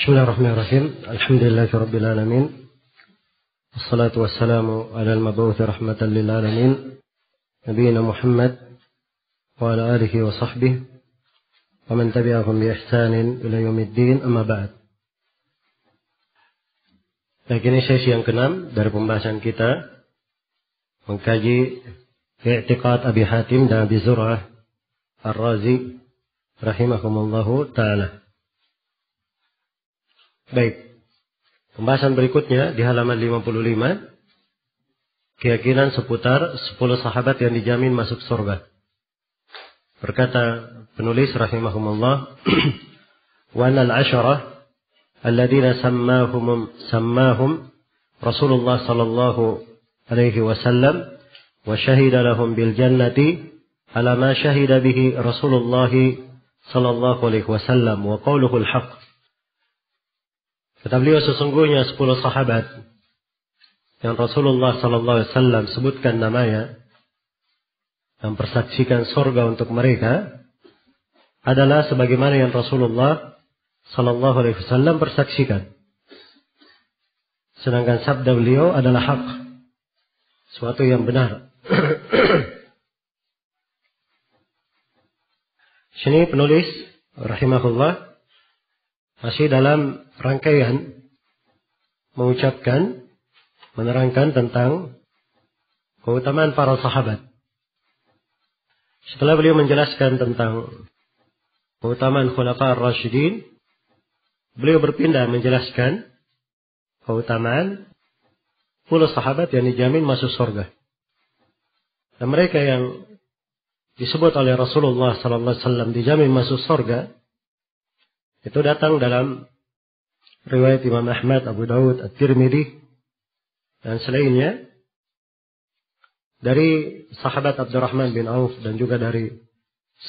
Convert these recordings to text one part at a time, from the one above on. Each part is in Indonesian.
Bismillahirrahmanirrahim. Alhamdulillahirabbil alamin. Wassalatu wassalamu ala al-mab'uts rahmatan lil alamin. Nabiyina Muhammad wa ala alihi wa sahbihi wa man tabi'ahum bi ihsanin ila yaumiddin, amma ba'd. Baik, ini sesi yang ke-6 dari pembahasan kita mengkaji i'tiqad Abi Hatim dan Abi Zur'ah Ar-Razi rahimahumullahu ta'ala. Baik, pembahasan berikutnya di halaman 55, keyakinan seputar 10 sahabat yang dijamin masuk surga. Berkata penulis rahimahumullah, wa anal asyarah alladziina sammahum Rasulullah sallallahu alaihi wasallam wa syahida lahum bil jannati ala ma syahida bihi Rasulullah sallallahu alaihi wasallam wa qauluhu al-haqq. Kata beliau, sesungguhnya 10 sahabat yang Rasulullah sallallahu alaihi wasallam sebutkan namanya dan persaksikan surga untuk mereka adalah sebagaimana yang Rasulullah sallallahu alaihi wasallam persaksikan. Sedangkan sabda beliau adalah hak, suatu yang benar. Sini penulis rahimahullah masih dalam rangkaian mengucapkan, menerangkan tentang keutamaan para sahabat. Setelah beliau menjelaskan tentang keutamaan Khulafa Ar-Rasyidin, beliau berpindah menjelaskan keutamaan 10 sahabat yang dijamin masuk surga. Dan mereka yang disebut oleh Rasulullah sallallahu alaihi wasallam dijamin masuk surga itu datang dalam riwayat Imam Ahmad, Abu Daud, At-Tirmidzi dan selainnya dari sahabat Abdurrahman bin Auf dan juga dari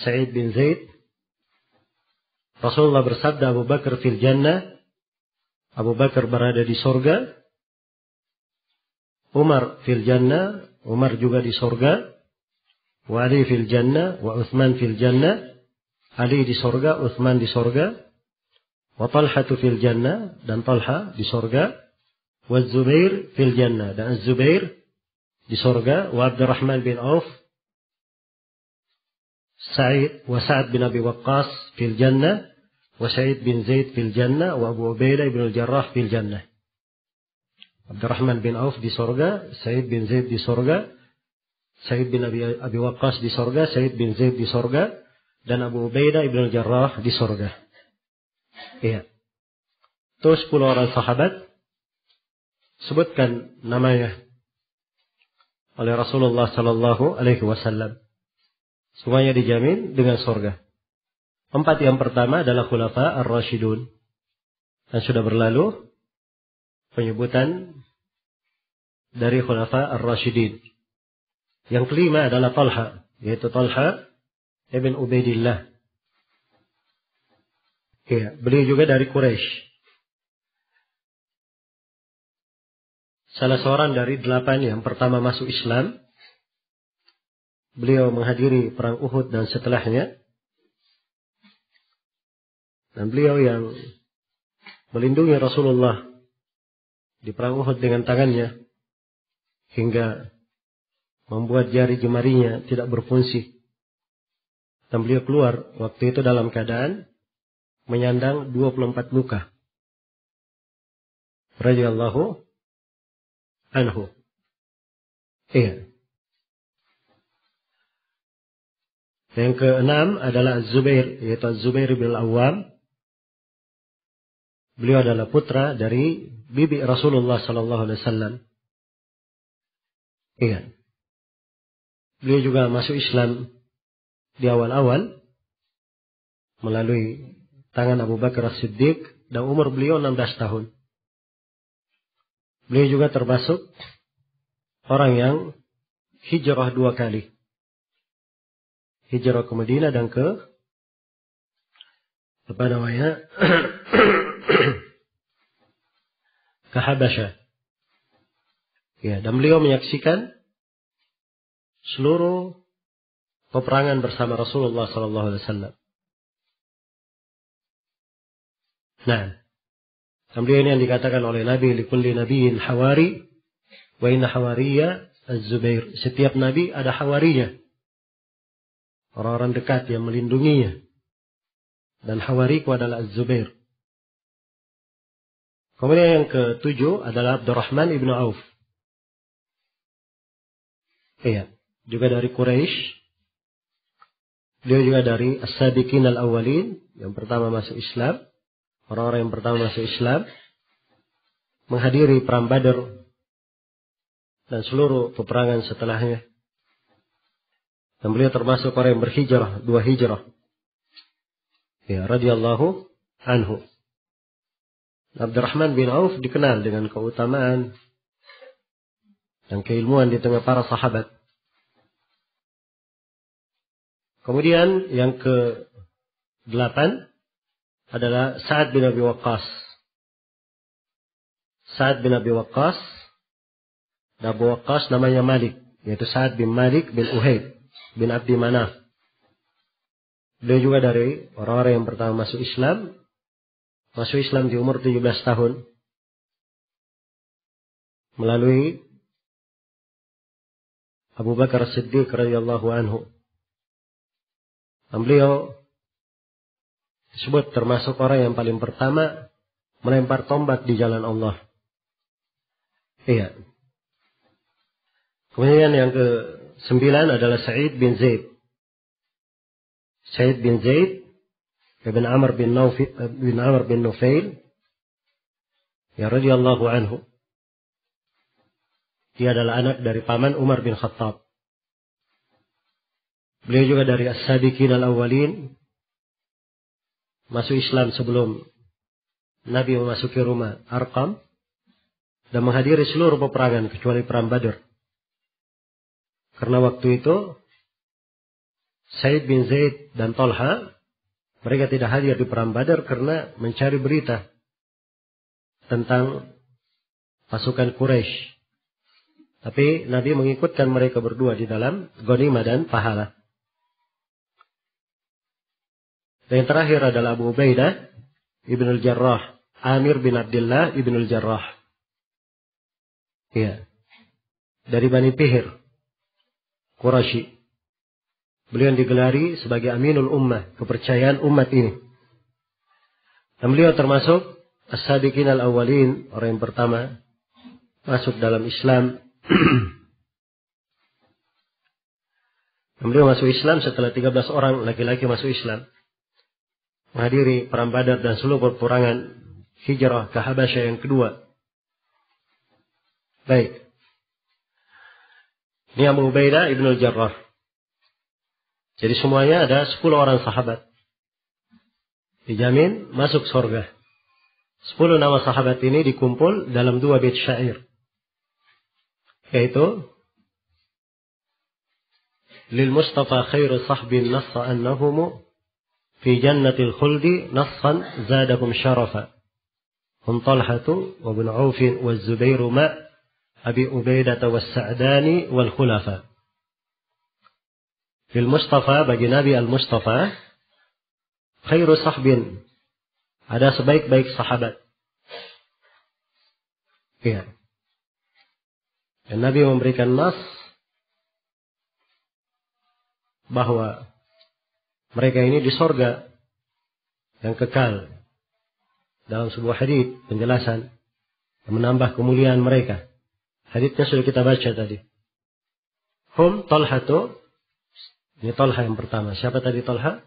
Sa'id bin Zaid. Rasulullah bersabda, Abu Bakar fil jannah, Abu Bakar berada di surga. Umar fil jannah, Umar juga di surga. Wa Ali fil jannah, wa Utsman fil jannah, Ali di surga, Utsman di surga. Wa Talhatu fil jannah, dan Talha di surga. Wa Zubair fil jannah, dan Az-Zubair di surga. Wa Abdurrahman bin Auf, wa Sa'ad bin Abi Waqqas fil jannah. Wa Sa'id bin Zaid fil jannah. Wa Abu Ubaidah bin Al-Jarrah fil jannah. Abdurrahman bin Auf di surga, Sa'id bin Zaid di surga, Sa'id bin Abi Waqqas di surga, Sa'id bin Zaid di surga, dan Abu Ubaidah bin Al-Jarrah di surga. Iya. Itu 10 orang sahabat sebutkan namanya oleh Rasulullah sallallahu alaihi wasallam. Semuanya dijamin dengan surga. 4 yang pertama adalah Khulafa Ar-Rasyidun. Dan sudah berlalu penyebutan dari Khulafa Ar-Rasyidin. Yang kelima adalah Talha, yaitu Talha ibn Ubaidillah. Ya, beliau juga dari Quraisy. Salah seorang dari 8 yang pertama masuk Islam. Beliau menghadiri perang Uhud dan setelahnya. Dan beliau yang melindungi Rasulullah di perang Uhud dengan tangannya hingga membuat jari jemarinya tidak berfungsi. Dan beliau keluar waktu itu dalam keadaan menyandang 24 luka. Radhiyallahu anhu. Iya. Yang keenam adalah Az-Zubair, yaitu Az-Zubair bin Al-Awwam. Beliau adalah putra dari bibi Rasulullah sallallahu alaihi wasallam. Iya. Beliau juga masuk Islam di awal-awal melalui tangan Abu Bakar As-Siddiq, dan umur beliau 16 tahun. Beliau juga termasuk orang yang hijrah 2 kali. Hijrah ke Madinah dan ke ke Habasyah. Ya, dan beliau menyaksikan seluruh peperangan bersama Rasulullah sallallahu alaihi wasallam. Nah, Beliau ini yang dikatakan oleh Nabi, likulli nabiyyin hawari, wa inna hawariya az-Zubair. Setiap nabi ada hawarinya, orang-orang dekat yang melindunginya. Dan hawariku adalah az-Zubair. Kemudian yang ketujuh adalah Abdurrahman ibn Auf. Iya, juga dari Quraisy. Dia juga dari as-sabiqin al-awwalin, yang pertama masuk Islam. Orang-orang yang pertama masuk Islam, menghadiri perang Badar dan seluruh peperangan setelahnya. Dan beliau termasuk orang yang berhijrah, 2 hijrah. Ya, radhiyallahu anhu. Abdurrahman bin Auf dikenal dengan keutamaan dan keilmuan di tengah para sahabat. Kemudian yang ke-8 adalah Sa'ad bin Abi Waqqas. Sa'ad bin Abi Waqqas. Abu Waqqas namanya Malik, yaitu Sa'ad bin Malik bin Uhaid bin Abdi Manaf. Beliau juga dari orang-orang yang pertama masuk Islam. Masuk Islam di umur 17 tahun. Melalui Abu Bakar Siddiq radhiyallahu anhu. Dan beliau disebut termasuk orang yang paling pertama melempar tombak di jalan Allah. Iya. Kemudian yang ke-9 adalah Sa'id bin Zaid. Sa'id bin Zaid bin Amr bin Nufail, ya radhiyallahu anhu. Dia adalah anak dari paman Umar bin Khattab. Beliau juga dari as-sabiqin al-awwalin, masuk Islam sebelum Nabi memasuki rumah Arqam dan menghadiri seluruh peperangan kecuali perang Badar. Karena waktu itu Sa'id bin Zaid dan Talha mereka tidak hadir di perang Badar karena mencari berita tentang pasukan Quraisy. Tapi Nabi mengikutkan mereka berdua di dalam ghanimah dan pahala. Dan yang terakhir adalah Abu Ubaidah ibn al-Jarrah, Amir bin Abdullah ibn al-Jarrah. Ya. Dari Bani Fihir, Quraisy. Beliau yang digelari sebagai Aminul Ummah, kepercayaan umat ini. Dan beliau termasuk as-sabiqin al-awwalin, orang yang pertama masuk dalam Islam. Dan beliau masuk Islam setelah 13 orang laki-laki masuk Islam. Menghadiri perang Badar dan seluruh peperangan hijrah ke Habasyah yang kedua. Baik. Ini Abu Ubaidah ibn al-Jarrah. Jadi semuanya ada 10 orang sahabat. Dijamin masuk surga. 10 nama sahabat ini dikumpul dalam 2 bait syair. Yaitu Lil Mustafa khairu sahbin nassa annahum fi jannatil khuldi nassan zadahum syarafa. Hum Talhatu wa ibn Auf wa Zubairu ma Abi Ubaidah wa Sa'dani wal khulafa. Fil Mustafa, bagi Nabi Al-Mustafa, khairu sahbin, ada sebaik-baik sahabat. Ya. Dan Nabi memberikan nas bahwa mereka ini di sorga yang kekal. Dalam sebuah hadits penjelasan yang menambah kemuliaan mereka. Haditsnya sudah kita baca tadi. Hum Talhatu, ini Talha yang pertama. Siapa tadi Talha?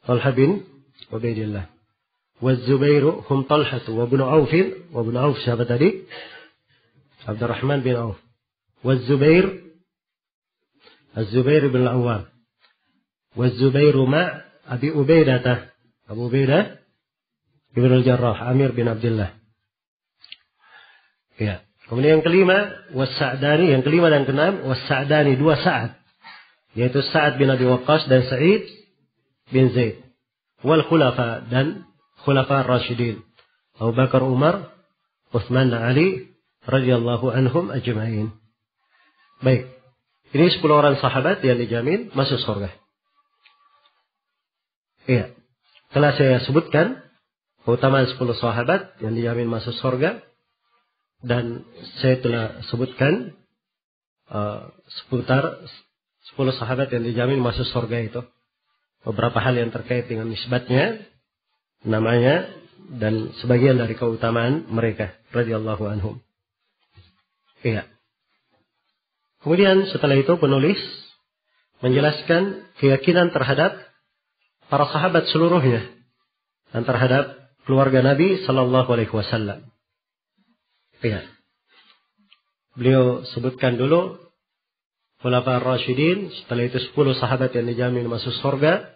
Talha bin Ubaidillah. Wa Zubairu hum Talhatu wa ibn Auf. Wa ibn Auf siapa tadi? Abdurrahman bin Auf. Wa Zubair, Az-Zubair bin Al-Awwam. Wa Zubairu ma Abi Ubaidah. Abu Ubaidah ibn al-Jarrah, Amir bin Abdullah. Ya. Kemudian yang kelima, was-Sa'dani, yang kelima dan keenam, was-Sa'dani, 2 Sa'ad. Yaitu Sa'ad bin Abi Waqqas dan Sa'id bin Zaid. Wal khulafa, dan khulafa Rashidin. Abu Bakar, Umar, Uthman dan Ali radhiyallahu anhum ajma'in. Baik. Ini 10 orang sahabat yang dijamin masuk surga. Iya. Telah saya sebutkan keutamaan 10 sahabat yang dijamin masuk surga. Dan saya telah sebutkan seputar 10 sahabat yang dijamin masuk surga itu. Beberapa hal yang terkait dengan nisbatnya, namanya, dan sebagian dari keutamaan mereka radhiyallahu anhum. Iya. Kemudian setelah itu penulis menjelaskan keyakinan terhadap para sahabat seluruhnya dan terhadap keluarga Nabi sallallahu alaihi wasallam. Iya. Beliau sebutkan dulu Khulafa ar-Rasyidin, setelah itu 10 sahabat yang dijamin masuk surga,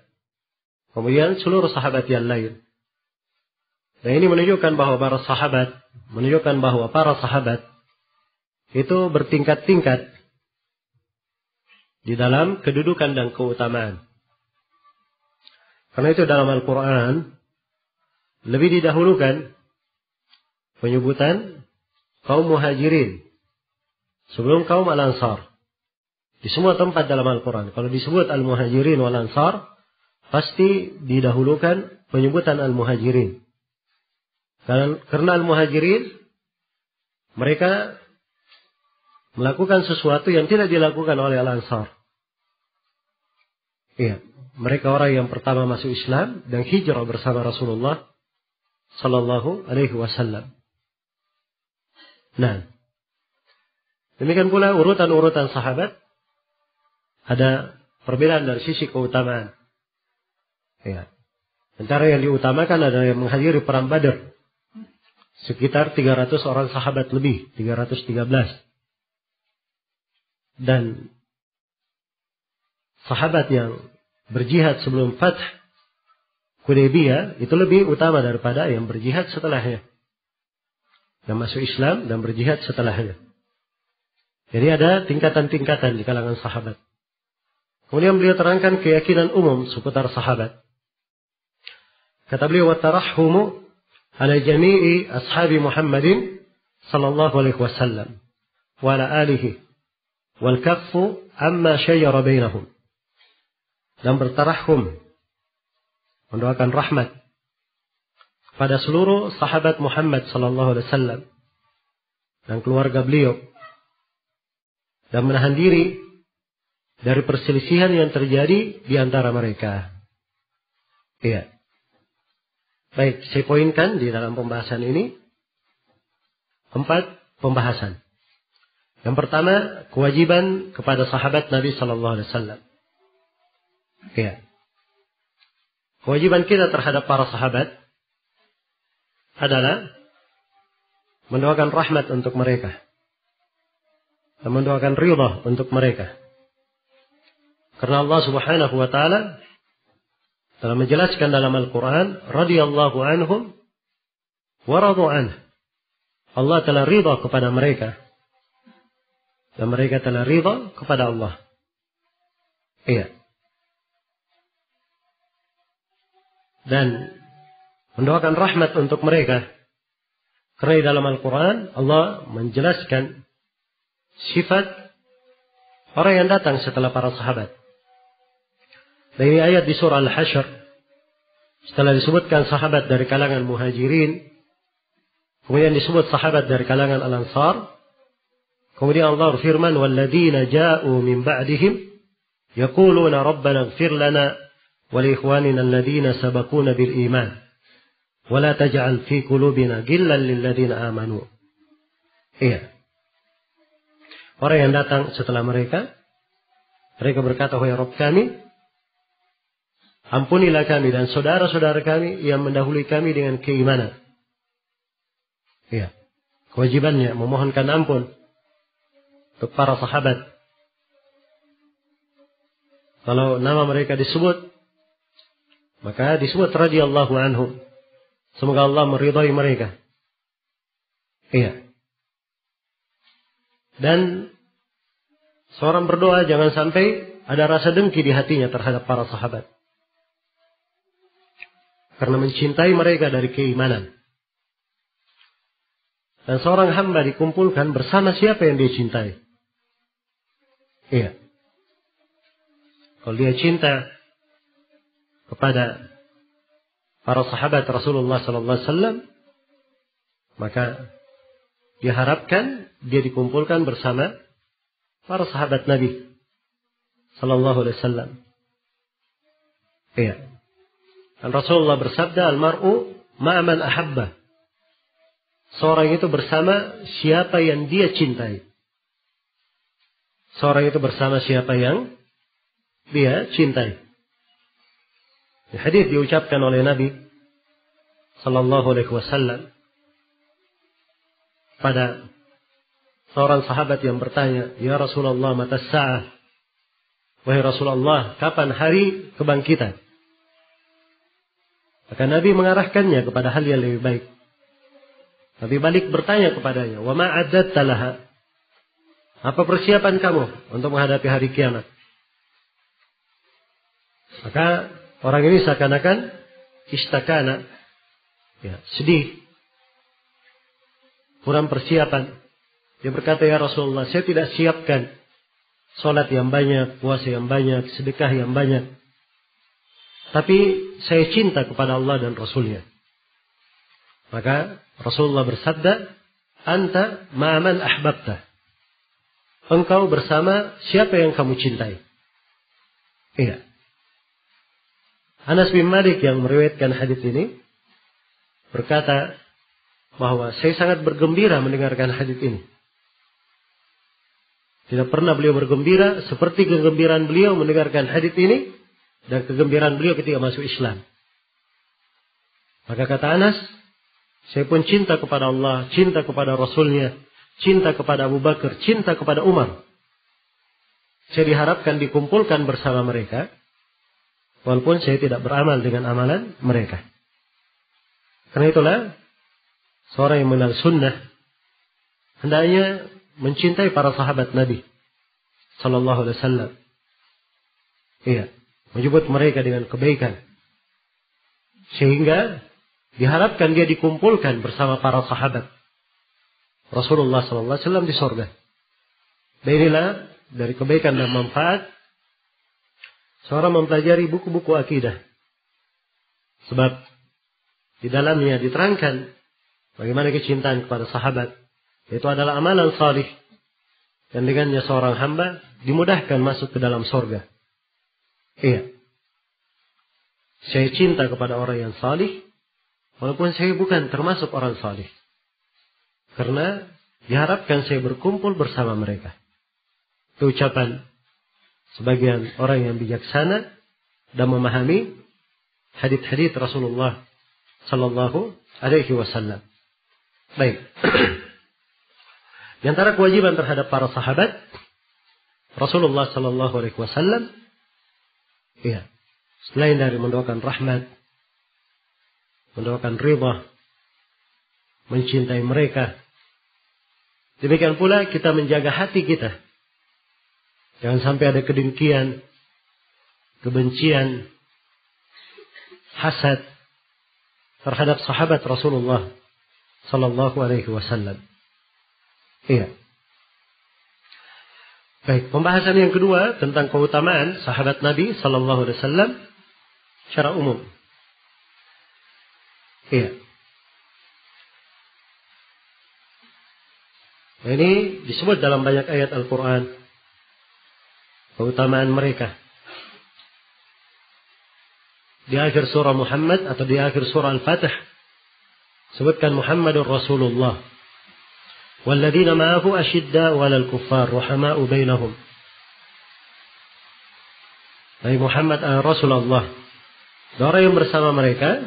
kemudian seluruh sahabat yang lain. Dan ini menunjukkan bahwa para sahabat itu bertingkat-tingkat di dalam kedudukan dan keutamaan. Karena itu dalam Al-Quran lebih didahulukan penyebutan kaum muhajirin sebelum kaum al-ansar. Di semua tempat dalam Al-Quran, kalau disebut al-muhajirin wal-ansar, pasti didahulukan penyebutan al-muhajirin. Karena al-muhajirin, mereka melakukan sesuatu yang tidak dilakukan oleh al-ansar. Iya, mereka orang yang pertama masuk Islam dan hijrah bersama Rasulullah sallallahu alaihi wasallam. Nah, demikian pula urutan-urutan sahabat ada perbedaan dari sisi keutamaan. Ya. Antara yang diutamakan adalah yang menghadiri perang Badar. Sekitar 300 orang sahabat lebih, 313. Dan sahabat yang berjihad sebelum Fath Hudaybiyah itu lebih utama daripada yang berjihad setelahnya. Yang masuk Islam dan berjihad setelahnya. Jadi ada tingkatan-tingkatan di kalangan sahabat. Kemudian beliau terangkan keyakinan umum seputar sahabat. Kata beliau, "Watarahhumu ala jami'i ashabi Muhammadin sallallahu alaihi wasallam wa ala alihi wal kaffu amma syajara bainahum." Dan bertarahhum, mendoakan rahmat pada seluruh sahabat Muhammad sallallahu alaihi wasallam dan keluarga beliau, dan menahan diri dari perselisihan yang terjadi di antara mereka. Iya. Baik, saya poinkan di dalam pembahasan ini 4 pembahasan. Yang pertama, kewajiban kepada sahabat Nabi sallallahu alaihi wasallam. Iya. Kewajiban kita terhadap para sahabat adalah mendoakan rahmat untuk mereka dan mendoakan ridha untuk mereka. Karena Allah Subhanahu wa taala telah menjelaskan dalam Al-Quran, radhiyallahu anhum wa radu anhu. Allah telah ridha kepada mereka dan mereka telah ridha kepada Allah. Iya. Dan mendoakan rahmat untuk mereka. Karena di dalam Al-Quran Allah menjelaskan sifat orang yang datang setelah para sahabat. Dan ini ayat di surah Al-Hasyr. Setelah disebutkan sahabat dari kalangan muhajirin, kemudian disebut sahabat dari kalangan al-ansar, kemudian Allah berfirman, "Walladzina ja'u min ba'dihim yaquluna rabbana ighfir lana wa li ikhwanina alladzina sabaquna bil iman wa la taj'al fi qulubina ghillan lil ladzina amanu." Iya. Orang yang datang setelah mereka berkata, "Wahai Rabb kami, ampunilah kami dan saudara-saudara kami yang mendahului kami dengan keimanan." Iya. Kewajibannya memohonkan ampun untuk para sahabat. Kalau nama mereka disebut, maka disebut radhiyallahu anhum. Semoga Allah meridhai mereka. Iya. Dan seorang berdoa jangan sampai ada rasa dengki di hatinya terhadap para sahabat. Karena mencintai mereka dari keimanan. Dan seorang hamba dikumpulkan bersama siapa yang dia cintai. Iya. Kalau dia cinta kepada para sahabat Rasulullah sallallahu alaihi wasallam, maka diharapkan dia dikumpulkan bersama para sahabat Nabi sallallahu alaihi wasallam. Iya. Dan Rasulullah bersabda, "Al-mar'u ma'a man ahabba." Seorang itu bersama siapa yang dia cintai. Seorang itu bersama siapa yang dia cintai. Hadis diucapkan oleh Nabi sallallahu alaihi wasallam pada seorang sahabat yang bertanya, "Ya Rasulullah, mata sa'ah?" Wahai Rasulullah, kapan hari kebangkitan? Maka Nabi mengarahkannya kepada hal yang lebih baik. Nabi balik bertanya kepadanya, "Wa ma a'dadta laha?" Apa persiapan kamu untuk menghadapi hari kiamat? Maka orang ini seakan-akan istakana, ya, sedih, kurang persiapan. Dia berkata, "Ya Rasulullah, saya tidak siapkan salat yang banyak, puasa yang banyak, sedekah yang banyak. Tapi saya cinta kepada Allah dan Rasulnya." Maka Rasulullah bersabda, "Anta ma'aman ahbabta." Engkau bersama siapa yang kamu cintai. Iya. Anas bin Malik yang meriwayatkan hadis ini berkata bahwa saya sangat bergembira mendengarkan hadis ini. Tidak pernah beliau bergembira seperti kegembiraan beliau mendengarkan hadis ini dan kegembiraan beliau ketika masuk Islam. Maka kata Anas, saya pun cinta kepada Allah, cinta kepada Rasulnya, cinta kepada Abu Bakar, cinta kepada Umar. Saya diharapkan dikumpulkan bersama mereka, walaupun saya tidak beramal dengan amalan mereka. Karena itulah, seorang yang mengenal sunnah, hendaknya mencintai para sahabat Nabi sallallahu alaihi wasallam. Iya, menyebut mereka dengan kebaikan. Sehingga diharapkan dia dikumpulkan bersama para sahabat Rasulullah sallallahu alaihi wasallam di surga. Dan inilah dari kebaikan dan manfaat seorang mempelajari buku-buku akidah. Sebab di dalamnya diterangkan bagaimana kecintaan kepada sahabat. Itu adalah amalan salih. Dan dengannya seorang hamba dimudahkan masuk ke dalam surga. Iya. Saya cinta kepada orang yang salih, walaupun saya bukan termasuk orang salih. Karena diharapkan saya berkumpul bersama mereka. Itu ucapan sebagian orang yang bijaksana dan memahami hadits-hadits Rasulullah sallallahu alaihi wasallam. Baik. Di antara kewajiban terhadap para sahabat Rasulullah sallallahu alaihi wasallam, ya, selain dari mendoakan rahmat, mendoakan ridha, mencintai mereka, demikian pula kita menjaga hati kita. Jangan sampai ada kedengkian, kebencian, hasad terhadap sahabat Rasulullah sallallahu alaihi wasallam. Iya. Baik, pembahasan yang kedua tentang keutamaan sahabat Nabi sallallahu alaihi wasallam secara umum. Iya. Ini disebut dalam banyak ayat Al-Quran. Keutamaan mereka. Di akhir surah Muhammad atau di akhir surah Al-Fatih. Sebutkan Muhammadur Rasulullah. Walladzina ma'ahu ashidda walal kuffar ruhama'u bainahum. Nabi Muhammad Rasulullah. Orang yang bersama mereka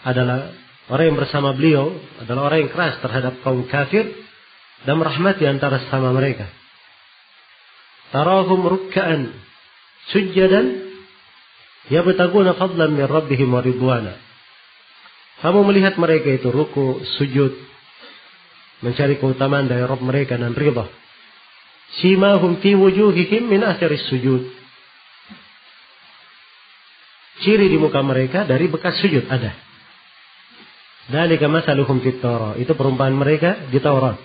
adalah orang yang bersama beliau adalah orang yang keras terhadap kaum kafir dan merahmati antara sesama mereka. Tarahum rukka'an sujjadan yabtaguna fadlan min rabbihim wa ridwana. Kamu melihat mereka itu ruku, sujud, mencari keutamaan dari Rabb mereka dan ridha. Simahum fi wujuhihim min atharis sujud. Ciri di muka mereka dari bekas sujud ada. Dzalika mathaluhum fit Taurat. Itu perumpamaan mereka di Taurat.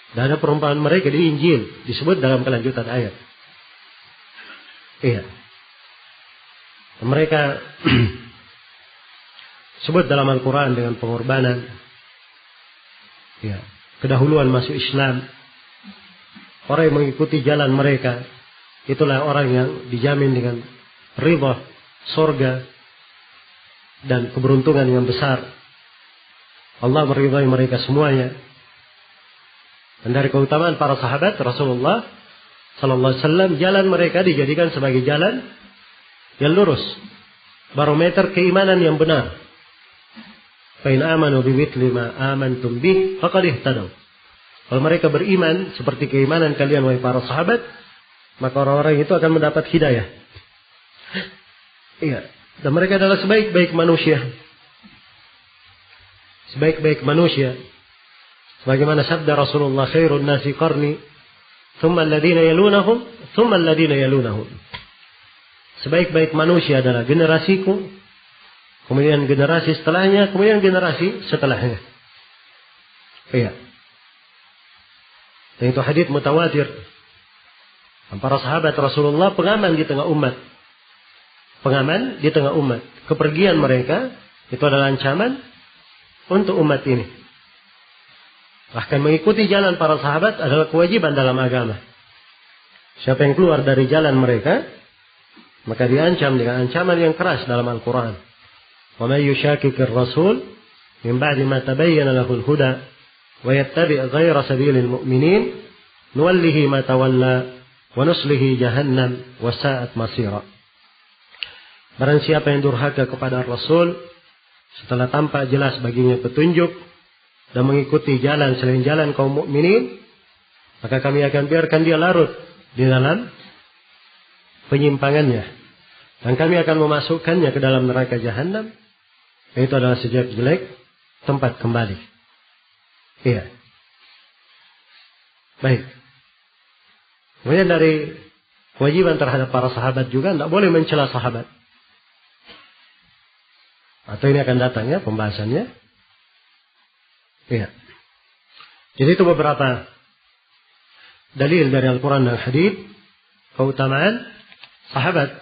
Dan ada perumpamaan mereka di Injil. Disebut dalam kelanjutan ayat. Iya. Mereka sebut dalam Al-Quran dengan pengorbanan, ya, kedahuluan masuk Islam. Orang yang mengikuti jalan mereka, itulah orang yang dijamin dengan ridha, surga, dan keberuntungan yang besar. Allah meridhai mereka semuanya. Dan dari keutamaan para sahabat Rasulullah Sallallahu Alaihi Wasallam, jalan mereka dijadikan sebagai jalan yang lurus, barometer keimanan yang benar. Fa in amanu bimithli ma amantum bih faqad ihtadaw. Kalau mereka beriman seperti keimanan kalian wahai para sahabat, maka orang-orang itu akan mendapat hidayah. Iya, dan mereka adalah sebaik-baik manusia. Sebaik-baik manusia. Sebagaimana sabda Rasulullah, khairun nasi qarni, thumma alladhina yalunahum, thumma alladhina yalunahum. Sebaik-baik manusia adalah generasiku, kemudian generasi setelahnya, kemudian generasi setelahnya. Iya. Dan itu hadits mutawatir. Para sahabat Rasulullah pengaman di tengah umat. Pengaman di tengah umat. Kepergian mereka itu adalah ancaman untuk umat ini. Bahkan mengikuti jalan para sahabat adalah kewajiban dalam agama. Siapa yang keluar dari jalan mereka, maka diancam dengan ancaman yang keras dalam Al-Quran. Wa may yushaqiqir rasul min ba'di ma tabayyana lahul huda wa yattabi' ghayra sabilil mu'minin nuwallihi ma tawalla wa nuslihi jahannam wa sa'at masira. Barang siapa yang durhaka kepada Rasul setelah tampak jelas baginya petunjuk dan mengikuti jalan selain jalan kaum mukminin, maka kami akan biarkan dia larut di dalam penyimpangannya, dan kami akan memasukkannya ke dalam neraka jahanam. Itu adalah sejelek-jelek tempat kembali. Iya. Baik. Kemudian dari kewajiban terhadap para sahabat juga tidak boleh mencela sahabat. Atau ini akan datang ya pembahasannya. Iya. Jadi itu beberapa dalil dari Al-Quran dan Hadits keutamaan sahabat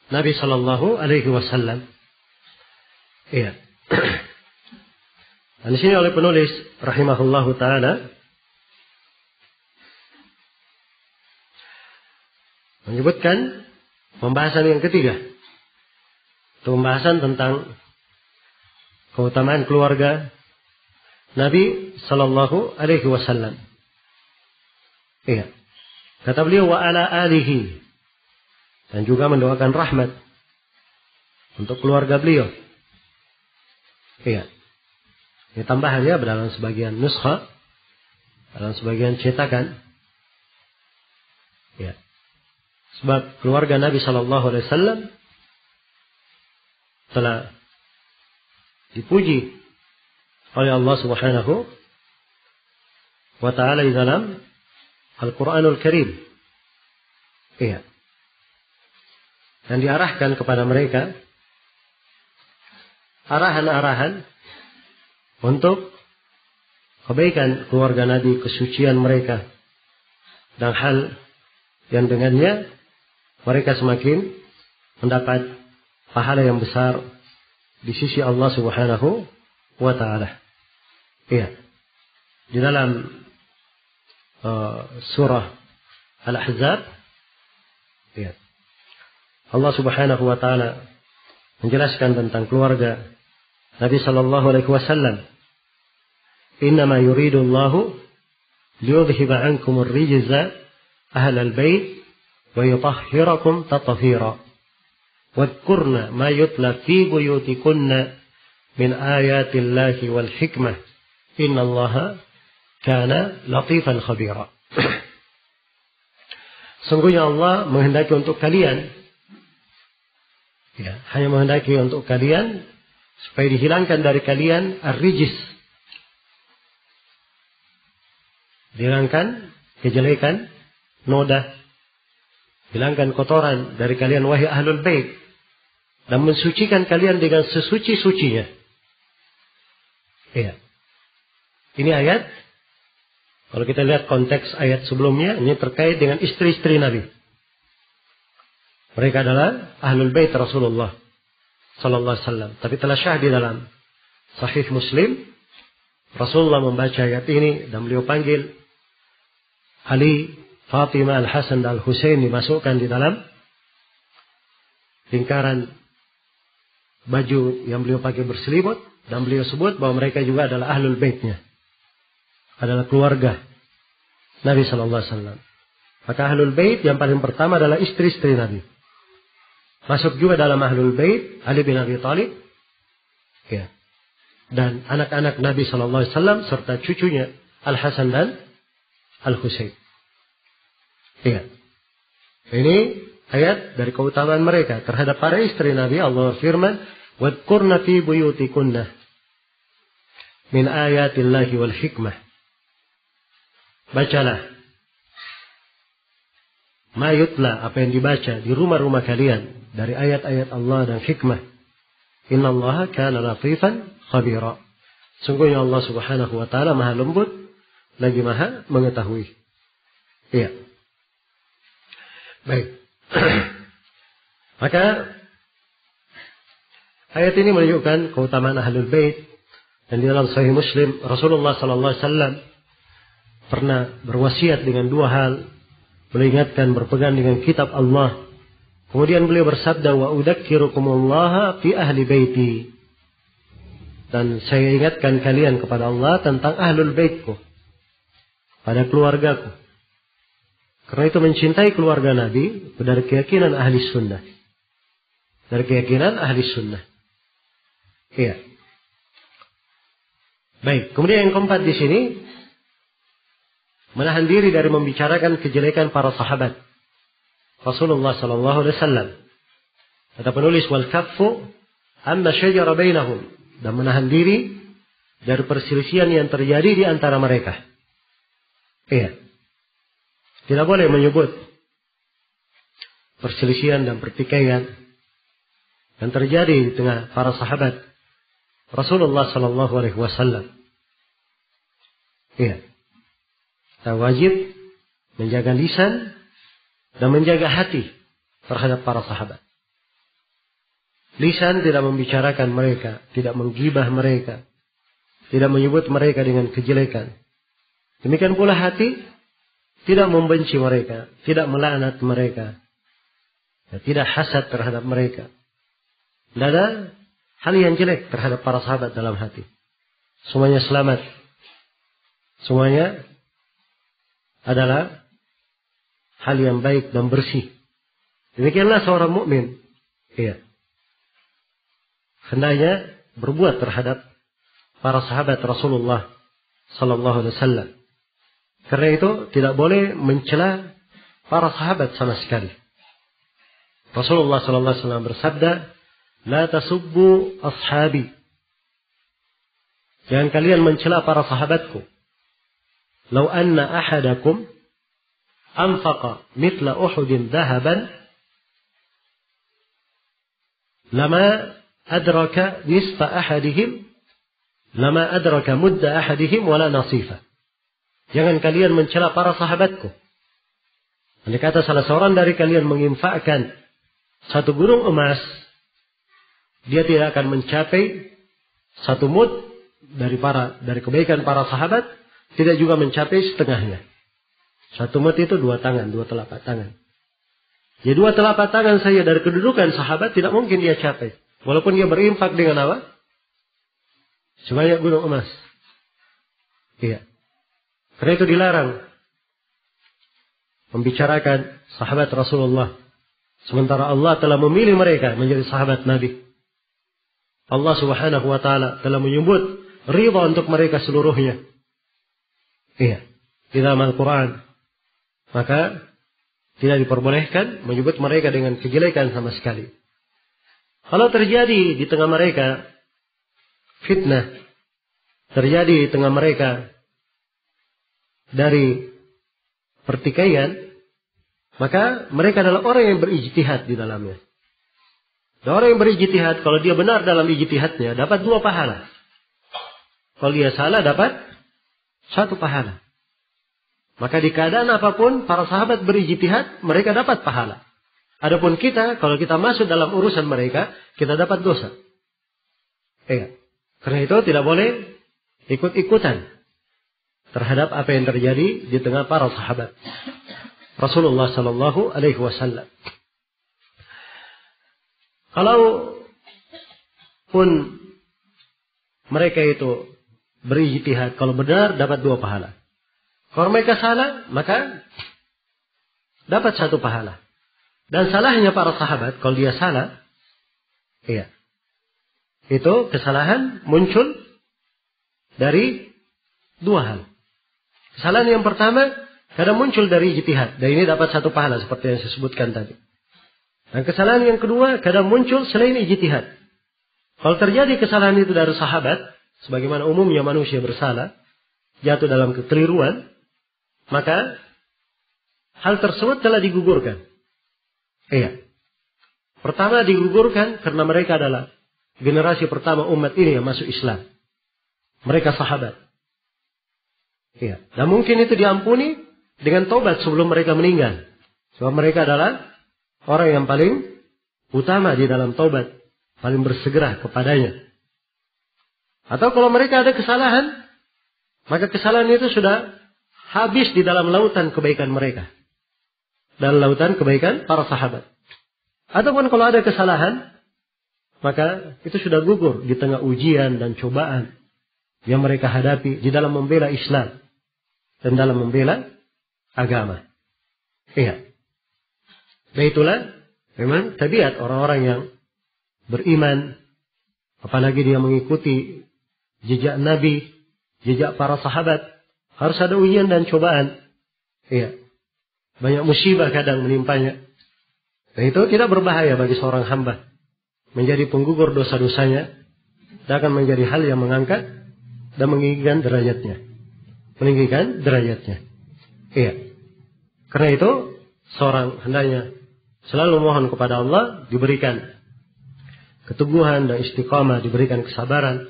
Nabi Sallallahu Alaihi Wasallam. Iya. Dan di sini oleh penulis rahimahullahu taala menyebutkan pembahasan yang ketiga. Itu pembahasan tentang keutamaan keluarga Nabi Sallallahu Alaihi Wasallam. Iya. Kata beliau wa ala alihi, dan juga mendoakan rahmat untuk keluarga beliau. Iya. Ini tambahannya dalam sebagian nuskha, dalam sebagian cetakan. Iya. Sebab keluarga Nabi Sallallahu Alaihi Wasallam telah dipuji oleh Allah Subhanahu wa ta'ala di dalam Al-Quranul Karim. Iya. Dan diarahkan kepada mereka arahan-arahan untuk kebaikan keluarga Nabi, kesucian mereka, dan hal yang dengannya mereka semakin mendapat pahala yang besar di sisi Allah Subhanahu wa ta'ala. Iya. Di dalam surah Al-Ahzab, iya, Allah Subhanahu wa ta'ala menjelaskan tentang keluarga Nabi Sallallahu Alaihi Wasallam. Innama yuridu Allahu liyudhiba ankum ar-rijza ahlal bait wa yutahhirakum tatahira. Wadhkurna ma yutla fi buyutikunna min ayatillahi wal hikmah. Innallaha kana latifan khabira. Sungguhnya Allah menghendaki untuk kalian, ya, hanya menghendaki untuk kalian supaya dihilangkan dari kalian ar-rijis, dihilangkan kejelekan, noda, hilangkan kotoran dari kalian wahai ahlul bait, dan mensucikan kalian dengan sesuci-sucinya. Iya. Ini ayat, kalau kita lihat konteks ayat sebelumnya, ini terkait dengan istri-istri Nabi. Mereka adalah ahlul bait Rasulullah sallallahu alaihi wasallam. Tapi telah syah di dalam Sahih Muslim, Rasulullah membaca ayat ini dan beliau panggil Ali, Fatimah, Al-Hasan dan Al-Husain dimasukkan di dalam lingkaran baju yang beliau pakai berselimut, dan beliau sebut bahwa mereka juga adalah ahlul baitnya, adalah keluarga Nabi sallallahu alaihi wasallam. Maka ahlul bait yang paling pertama adalah istri-istri Nabi. Masuk juga dalam ahlul bait Ali bin Abi Thalib, ya, dan anak-anak Nabi sallallahu alaihi wasallam serta cucunya Al-Hasan dan Al-Husain. Ya. Ini ayat dari keutamaan mereka terhadap para istri Nabi. Allah firman, "Wadkurna fi buyutikunna min ayatillahi wal hikmah." Bacalah ma yutla, apa yang dibaca di rumah-rumah kalian dari ayat-ayat Allah dan hikmah. Innallaha kana latifan khabira. Sungguhnya Allah Subhanahu wa taala Maha lembut lagi Maha mengetahui. Iya. Baik. Maka ayat ini menunjukkan keutamaan ahlul bait, dan di dalam Sahih Muslim Rasulullah sallallahu alaihi wasallam pernah berwasiat dengan dua hal. Beliau ingatkan berpegang dengan kitab Allah. Kemudian beliau bersabda, "Wa udzakkirukumullah fi ahli baiti." Dan saya ingatkan kalian kepada Allah tentang ahlul baitku, pada keluargaku. Karena itu mencintai keluarga Nabi dari keyakinan ahli sunnah. Dari keyakinan ahli sunnah. Iya. Baik. Kemudian yang keempat di sini, menahan diri dari membicarakan kejelekan para sahabat Rasulullah sallallahu alaihi wasallam. Kata penulis, wal kaffu amma syajara bainahum, dan menahan diri dari perselisihan yang terjadi di antara mereka. Iya. Tidak boleh menyebut perselisihan dan pertikaian yang terjadi di tengah para sahabat Rasulullah sallallahu alaihi wasallam. Iya. Kita wajib menjaga lisan dan menjaga hati terhadap para sahabat. Lisan tidak membicarakan mereka, tidak menggibah mereka, tidak menyebut mereka dengan kejelekan. Demikian pula hati tidak membenci mereka, tidak melaknat mereka, tidak hasad terhadap mereka. Tidak ada hal yang jelek terhadap para sahabat dalam hati. Semuanya selamat. Semuanya adalah hal yang baik dan bersih. Demikianlah seorang mukmin. Iya. Hendaknya berbuat terhadap para sahabat Rasulullah sallallahu alaihi wasallam. Karena itu tidak boleh mencela para sahabat sama sekali. Rasulullah sallallahu alaihi wasallam bersabda, "La tasubbu ashabi." Jangan kalian mencela para sahabatku. "Lau anna ahadakum anfaqa mithla Uhudin dhahaban lama adraka nisfa ahadihim lama adraka mudda ahadihim wala nasifa." Jangan kalian mencela para sahabatku. Andai kata salah seorang dari kalian menginfakkan satu gunung emas, dia tidak akan mencapai satu mud dari kebaikan para sahabat, tidak juga mencapai setengahnya. Satu mud itu 2 tangan, 2 telapak tangan. Jadi 2 telapak tangan saja dari kedudukan sahabat tidak mungkin dia capai. Walaupun dia berinfak dengan apa? Sebanyak gunung emas. Iya. Karena itu dilarang membicarakan sahabat Rasulullah. Sementara Allah telah memilih mereka menjadi sahabat Nabi. Allah Subhanahu wa taala telah menyebut ridha untuk mereka seluruhnya. Iya. Di dalam Al-Quran. Maka tidak diperbolehkan menyebut mereka dengan kejelekan sama sekali. Kalau terjadi di tengah mereka fitnah, terjadi di tengah mereka dari pertikaian, maka mereka adalah orang yang berijtihad di dalamnya. Dan orang yang berijtihad, kalau dia benar dalam ijtihadnya, dapat 2 pahala. Kalau dia salah, dapat 1 pahala. Maka di keadaan apapun, para sahabat berijtihad, mereka dapat pahala. Adapun kita, kalau kita masuk dalam urusan mereka, kita dapat dosa. Iya. Karena itu tidak boleh ikut-ikutan terhadap apa yang terjadi di tengah para sahabat Rasulullah Sallallahu Alaihi Wasallam. Kalau pun mereka itu berijtihad, kalau benar dapat 2 pahala. Kalau mereka salah, maka dapat 1 pahala. Dan salahnya para sahabat, kalau dia salah, iya, itu kesalahan muncul dari 2 hal. Kesalahan yang pertama, kadang muncul dari ijtihad, dan ini dapat 1 pahala seperti yang saya sebutkan tadi. Dan kesalahan yang kedua, kadang muncul selain ijtihad. Kalau terjadi kesalahan itu dari sahabat, sebagaimana umumnya manusia bersalah, jatuh dalam kekeliruan, maka hal tersebut telah digugurkan. Iya. Pertama digugurkan karena mereka adalah generasi pertama umat ini yang masuk Islam. Mereka sahabat. Iya. Dan mungkin itu diampuni dengan taubat sebelum mereka meninggal. Sebab mereka adalah orang yang paling utama di dalam taubat. Paling bersegera kepadanya. Atau kalau mereka ada kesalahan, maka kesalahan itu sudah habis di dalam lautan kebaikan mereka. Dan lautan kebaikan para sahabat. Ataupun kalau ada kesalahan, maka itu sudah gugur di tengah ujian dan cobaan yang mereka hadapi di dalam membela Islam dan dalam membela agama. Iya. Dan itulah memang tabiat orang-orang yang beriman, apalagi dia mengikuti jejak Nabi, jejak para sahabat, harus ada ujian dan cobaan. Iya. Banyak musibah kadang menimpanya. Dan itu tidak berbahaya bagi seorang hamba. Menjadi penggugur dosa-dosanya. Dan akan menjadi hal yang mengangkat dan meninggikan derajatnya. Meninggikan derajatnya. Iya. Karena itu, seorang hendaknya selalu mohon kepada Allah, diberikan keteguhan dan istiqamah, diberikan kesabaran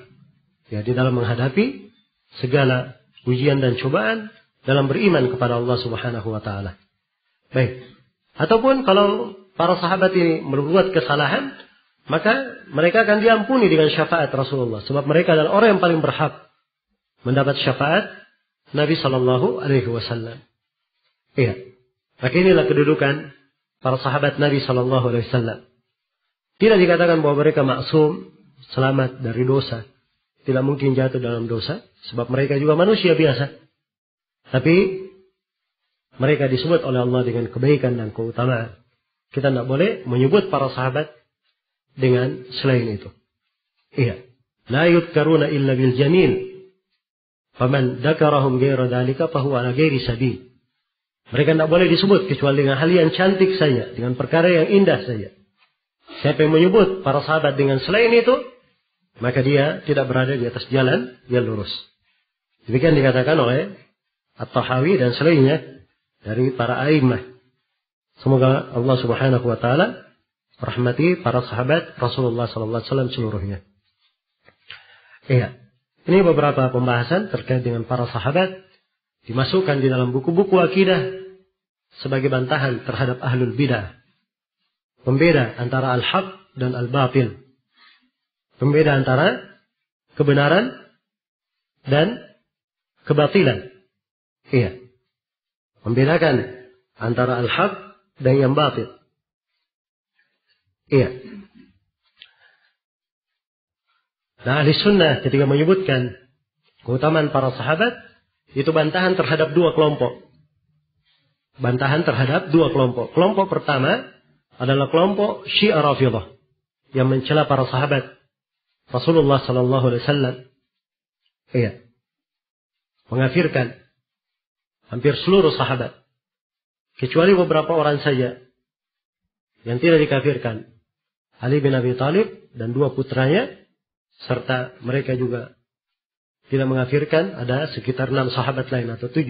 ya di dalam menghadapi segala ujian dan cobaan dalam beriman kepada Allah Subhanahu wa taala. Baik. Ataupun kalau para sahabat ini berbuat kesalahan, maka mereka akan diampuni dengan syafaat Rasulullah, sebab mereka adalah orang yang paling berhak mendapat syafaat Nabi sallallahu alaihi wasallam. Iya. Maka inilah kedudukan para sahabat Nabi sallallahu alaihi wasallam. Tidak dikatakan bahwa mereka maksum, selamat dari dosa. Tidak mungkin jatuh dalam dosa. Sebab mereka juga manusia biasa. Tapi mereka disebut oleh Allah dengan kebaikan dan keutamaan. Kita tidak boleh menyebut para sahabat dengan selain itu. Iya. La yudkaruna illa bil jamil. Faman dakarahum gaira dalika fahuwa ala gairi sabil. Mereka tidak boleh disebut kecuali dengan hal yang cantik saja. Dengan perkara yang indah saja. Siapa yang menyebut para sahabat dengan selain itu, maka dia tidak berada di atas jalan yang lurus. Demikian dikatakan oleh At-Tahawi dan selainnya dari para a'immah. Semoga Allah Subhanahu wa taala rahmati para sahabat Rasulullah sallallahu alaihi wasallam seluruhnya. Iya. Ini beberapa pembahasan terkait dengan para sahabat dimasukkan di dalam buku-buku akidah sebagai bantahan terhadap ahlul bidah. Pembeda antara al-haq dan al-batil. Pembeda antara kebenaran dan kebatilan. Iya. Membedakan antara al-haq dan yang batil. Iya. Nah, ahli sunnah ketika menyebutkan keutamaan para sahabat, itu bantahan terhadap 2 kelompok. Bantahan terhadap 2 kelompok. Kelompok pertama adalah kelompok Syiah Rafidhah yang mencela para sahabat Rasulullah sallallahu alaihi wasallam. Iya. Mengkafirkan hampir seluruh sahabat kecuali beberapa orang saja yang tidak dikafirkan. Ali bin Abi Thalib dan 2 putranya, serta mereka juga tidak mengkafirkan ada sekitar 6 sahabat lain atau 7.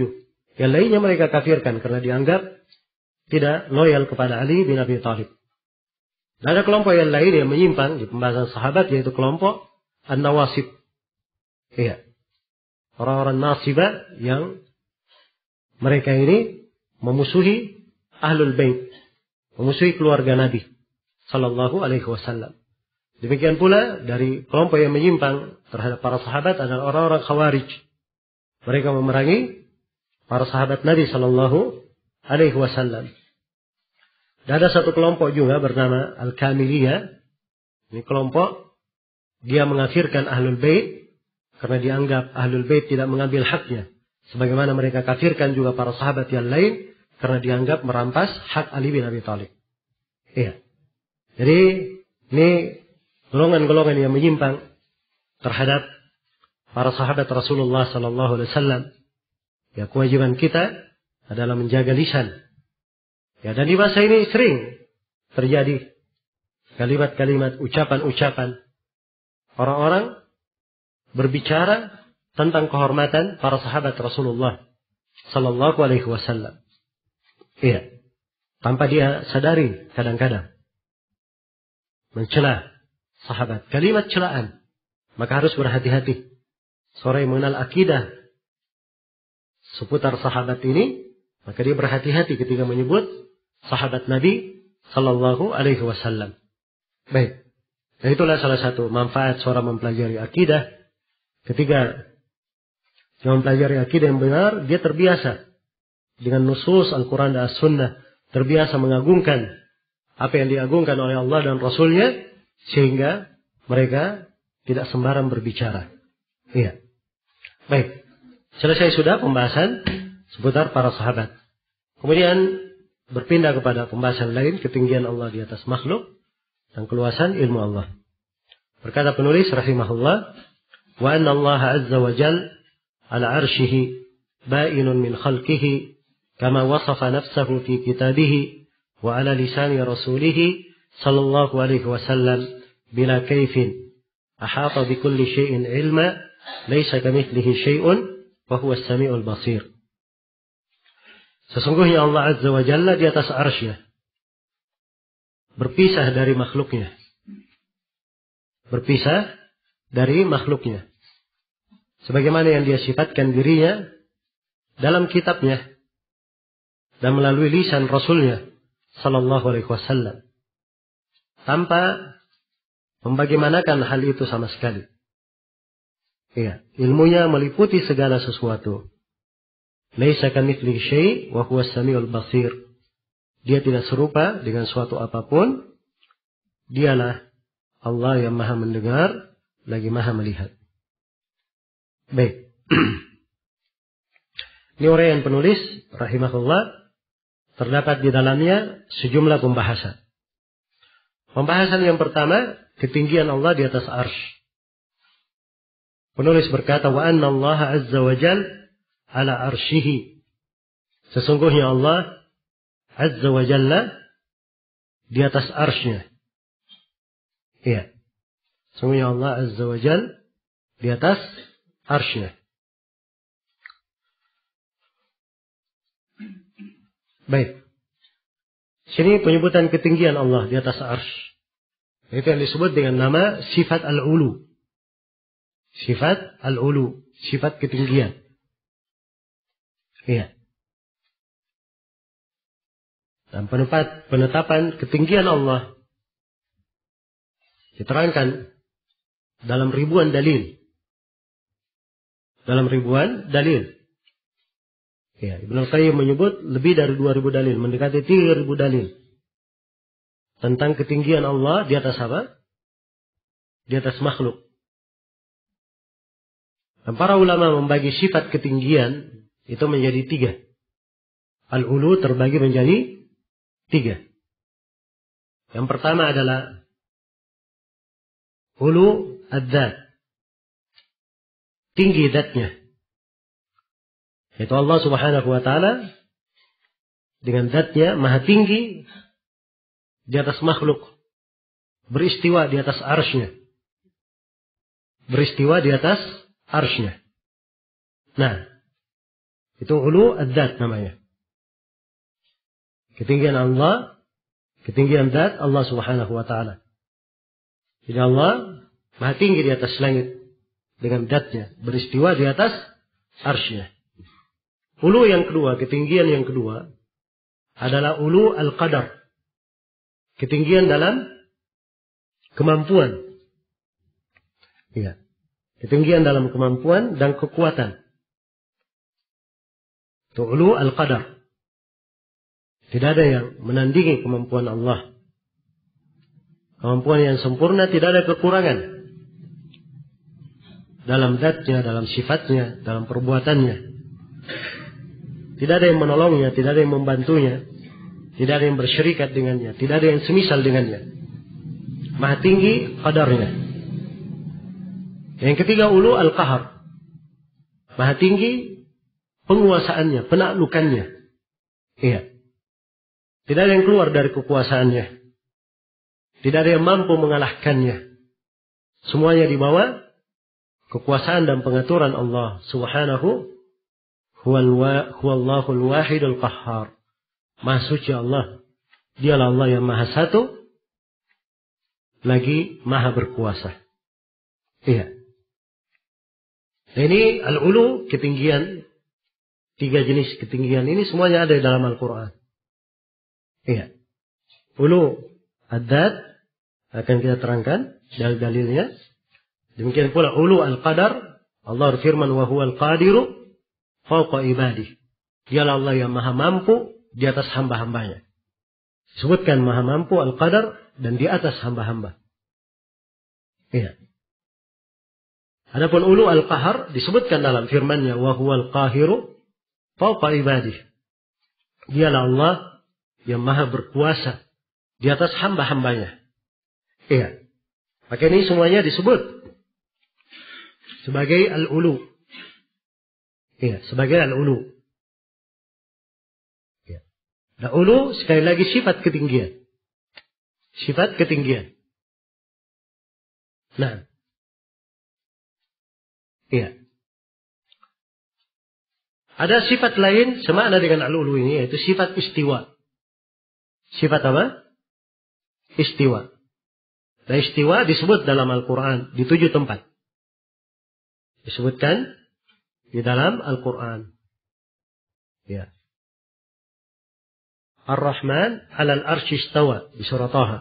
Yang lainnya mereka kafirkan karena dianggap tidak loyal kepada Ali bin Abi Thalib. Dan ada kelompok yang lain yang menyimpang di pembahasan sahabat, yaitu kelompok An-Nawasib. Iya. Orang-orang Nasibah yang mereka ini memusuhi Ahlul Bait. memusuhi keluarga Nabi sallallahu alaihi wasallam. Demikian pula dari kelompok yang menyimpang terhadap para sahabat adalah orang-orang Khawarij. Mereka memerangi para sahabat Nabi sallallahu alaihi wasallam. Dan ada satu kelompok juga bernama Al-Kamiliyah. Ini kelompok dia mengkafirkan Ahlul Bait karena dianggap Ahlul Bait tidak mengambil haknya. Sebagaimana mereka kafirkan juga para sahabat yang lain karena dianggap merampas hak Ali bin Abi Thalib. Iya. Jadi ini golongan-golongan yang menyimpang terhadap para sahabat Rasulullah sallallahu alaihi wasallam. Ya, kewajiban kita adalah menjaga lisan. Ya, dan di masa ini sering terjadi kalimat-kalimat, ucapan-ucapan orang-orang berbicara tentang kehormatan para sahabat Rasulullah sallallahu alaihi wasallam. Iya. Tanpa dia sadari kadang-kadang mencela sahabat. Kalimat celaan. Maka harus berhati-hati. Seorang yang mengenal akidah seputar sahabat ini, maka dia berhati-hati ketika menyebut sahabat Nabi sallallahu alaihi wasallam. Baik. Dan itulah salah satu manfaat seorang mempelajari akidah. Ketika dia mempelajari akidah yang benar, dia terbiasa dengan nusus Al-Quran dan As-Sunnah. Terbiasa mengagungkan apa yang diagungkan oleh Allah dan Rasulnya, sehingga mereka tidak sembarang berbicara. Iya. Baik. Selesai sudah pembahasan seputar para sahabat. Kemudian berpindah kepada pembahasan lain, ketinggian Allah di atas makhluk dan keluasan ilmu Allah. Berkata penulis rahimahullah, wa anna Allah azza wa jal ala arshihi ba'inun min khalqihi kama wasafa nafsahu fi kitabihi wa ala lisani rasulihi sallallahu alaihi wasallam bila kaifin ahata bi kulli syai'in ilma laysa kamithlihi syai'un wa huwa as-sami'ul basir. Sesungguhnya Allah azza wa jalla di atas arsy-Nya berpisah dari makhluknya. Berpisah dari makhluknya. Sebagaimana yang dia sifatkan dirinya dalam kitabnya dan melalui lisan Rasulnya sallallahu alaihi wasallam. Tanpa membagaimanakan hal itu sama sekali. Iya, ilmunya meliputi segala sesuatu. Laisa kamitslihi syai' wa huwa as-sami'ul basir. Dia tidak serupa dengan suatu apapun. Dialah Allah yang Maha mendengar lagi Maha melihat. Baik. Ini uraian penulis rahimahullah, terdapat di dalamnya sejumlah pembahasan. Pembahasan yang pertama, ketinggian Allah di atas arsy. Penulis berkata, wa anna Allah azza wa jal ala arsyihi. Sesungguhnya Allah azza wa jalla di atas arsy-Nya. Iya. Sesungguhnya Allah azza wa jal di atas arsy-Nya. Baik. Sini penyebutan ketinggian Allah di atas arsy. Itu yang disebut dengan nama sifat al-ulu. Sifat al-ulu. Sifat ketinggian. Iya. Dan penetapan ketinggian Allah diterangkan dalam ribuan dalil. Dalam ribuan dalil. Ya, Ibnu Qayyim menyebut lebih dari 2000 dalil, mendekati 3000 dalil tentang ketinggian Allah di atas apa? Di atas makhluk. Dan para ulama membagi sifat ketinggian itu menjadi 3. Al-ulu terbagi menjadi 3. Yang pertama adalah ulu ad-dzat. Tinggi zatnya. Yaitu Allah subhanahu wa ta'ala dengan zatnya maha tinggi di atas makhluk. Beristiwa di atas arsy-Nya. Beristiwa di atas arsy-Nya. Nah, itu ulu ad-dzat namanya. Ketinggian Allah, ketinggian zat Allah subhanahu wa ta'ala. Jadi Allah maha tinggi di atas langit dengan zatnya. Beristiwa di atas arsy-Nya. Ulu yang kedua, ketinggian yang kedua adalah ulu al-qadar. ketinggian dalam kemampuan. Ya. Ketinggian dalam kemampuan dan kekuatan. Itu ulu al-qadar. Tidak ada yang menandingi kemampuan Allah. Kemampuan yang sempurna, tidak ada kekurangan. Dalam zatnya, dalam sifatnya, dalam perbuatannya. Tidak ada yang menolongnya, tidak ada yang membantunya. Tidak ada yang bersyirikat dengannya. Tidak ada yang semisal dengannya. Maha tinggi qadarnya. Yang ketiga ulu al-qahar. Maha tinggi penguasaannya, penaklukannya. Iya. Tidak ada yang keluar dari kekuasaannya. Tidak ada yang mampu mengalahkannya. Semuanya di bawah kekuasaan dan pengaturan Allah Subhanahu huwallahul wahidul qahhar. Maha suci Allah. Dialah Allah yang maha satu. Lagi maha berkuasa. Iya. Ini al-ulu, ketinggian. 3 jenis ketinggian ini semuanya ada dalam Al-Quran. Iya. Ulu ad-dat akan kita terangkan dalil-dalilnya. Demikian pula ulu al-qadar. Allah berfirman wa huwal qadiru fawqa ibadih. Dialah Allah yang maha mampu di atas hamba-hambanya. Disebutkan maha mampu al-qadar dan di atas hamba-hamba. Iya. Adapun ulu al-qahar disebutkan dalam firman-Nya wa huwal qahiru fawqa ibadih. Dialah Allah yang maha berkuasa di atas hamba-hambanya. Iya. Maka ini semuanya disebut sebagai al-ulu. Iya, sebagai al-ulu. Iya. Nah, ulu sekali lagi sifat ketinggian. Sifat ketinggian. Nah. Iya. Ada sifat lain semakna dengan al-ulu ini, yaitu sifat istiwa. Sifat apa? Istiwa. Nah, istiwa disebut dalam Al-Quran di 7 tempat. Disebutkan di dalam Al-Quran. Ya. Ar-Rahman 'alal arsy istawa di surah Taha.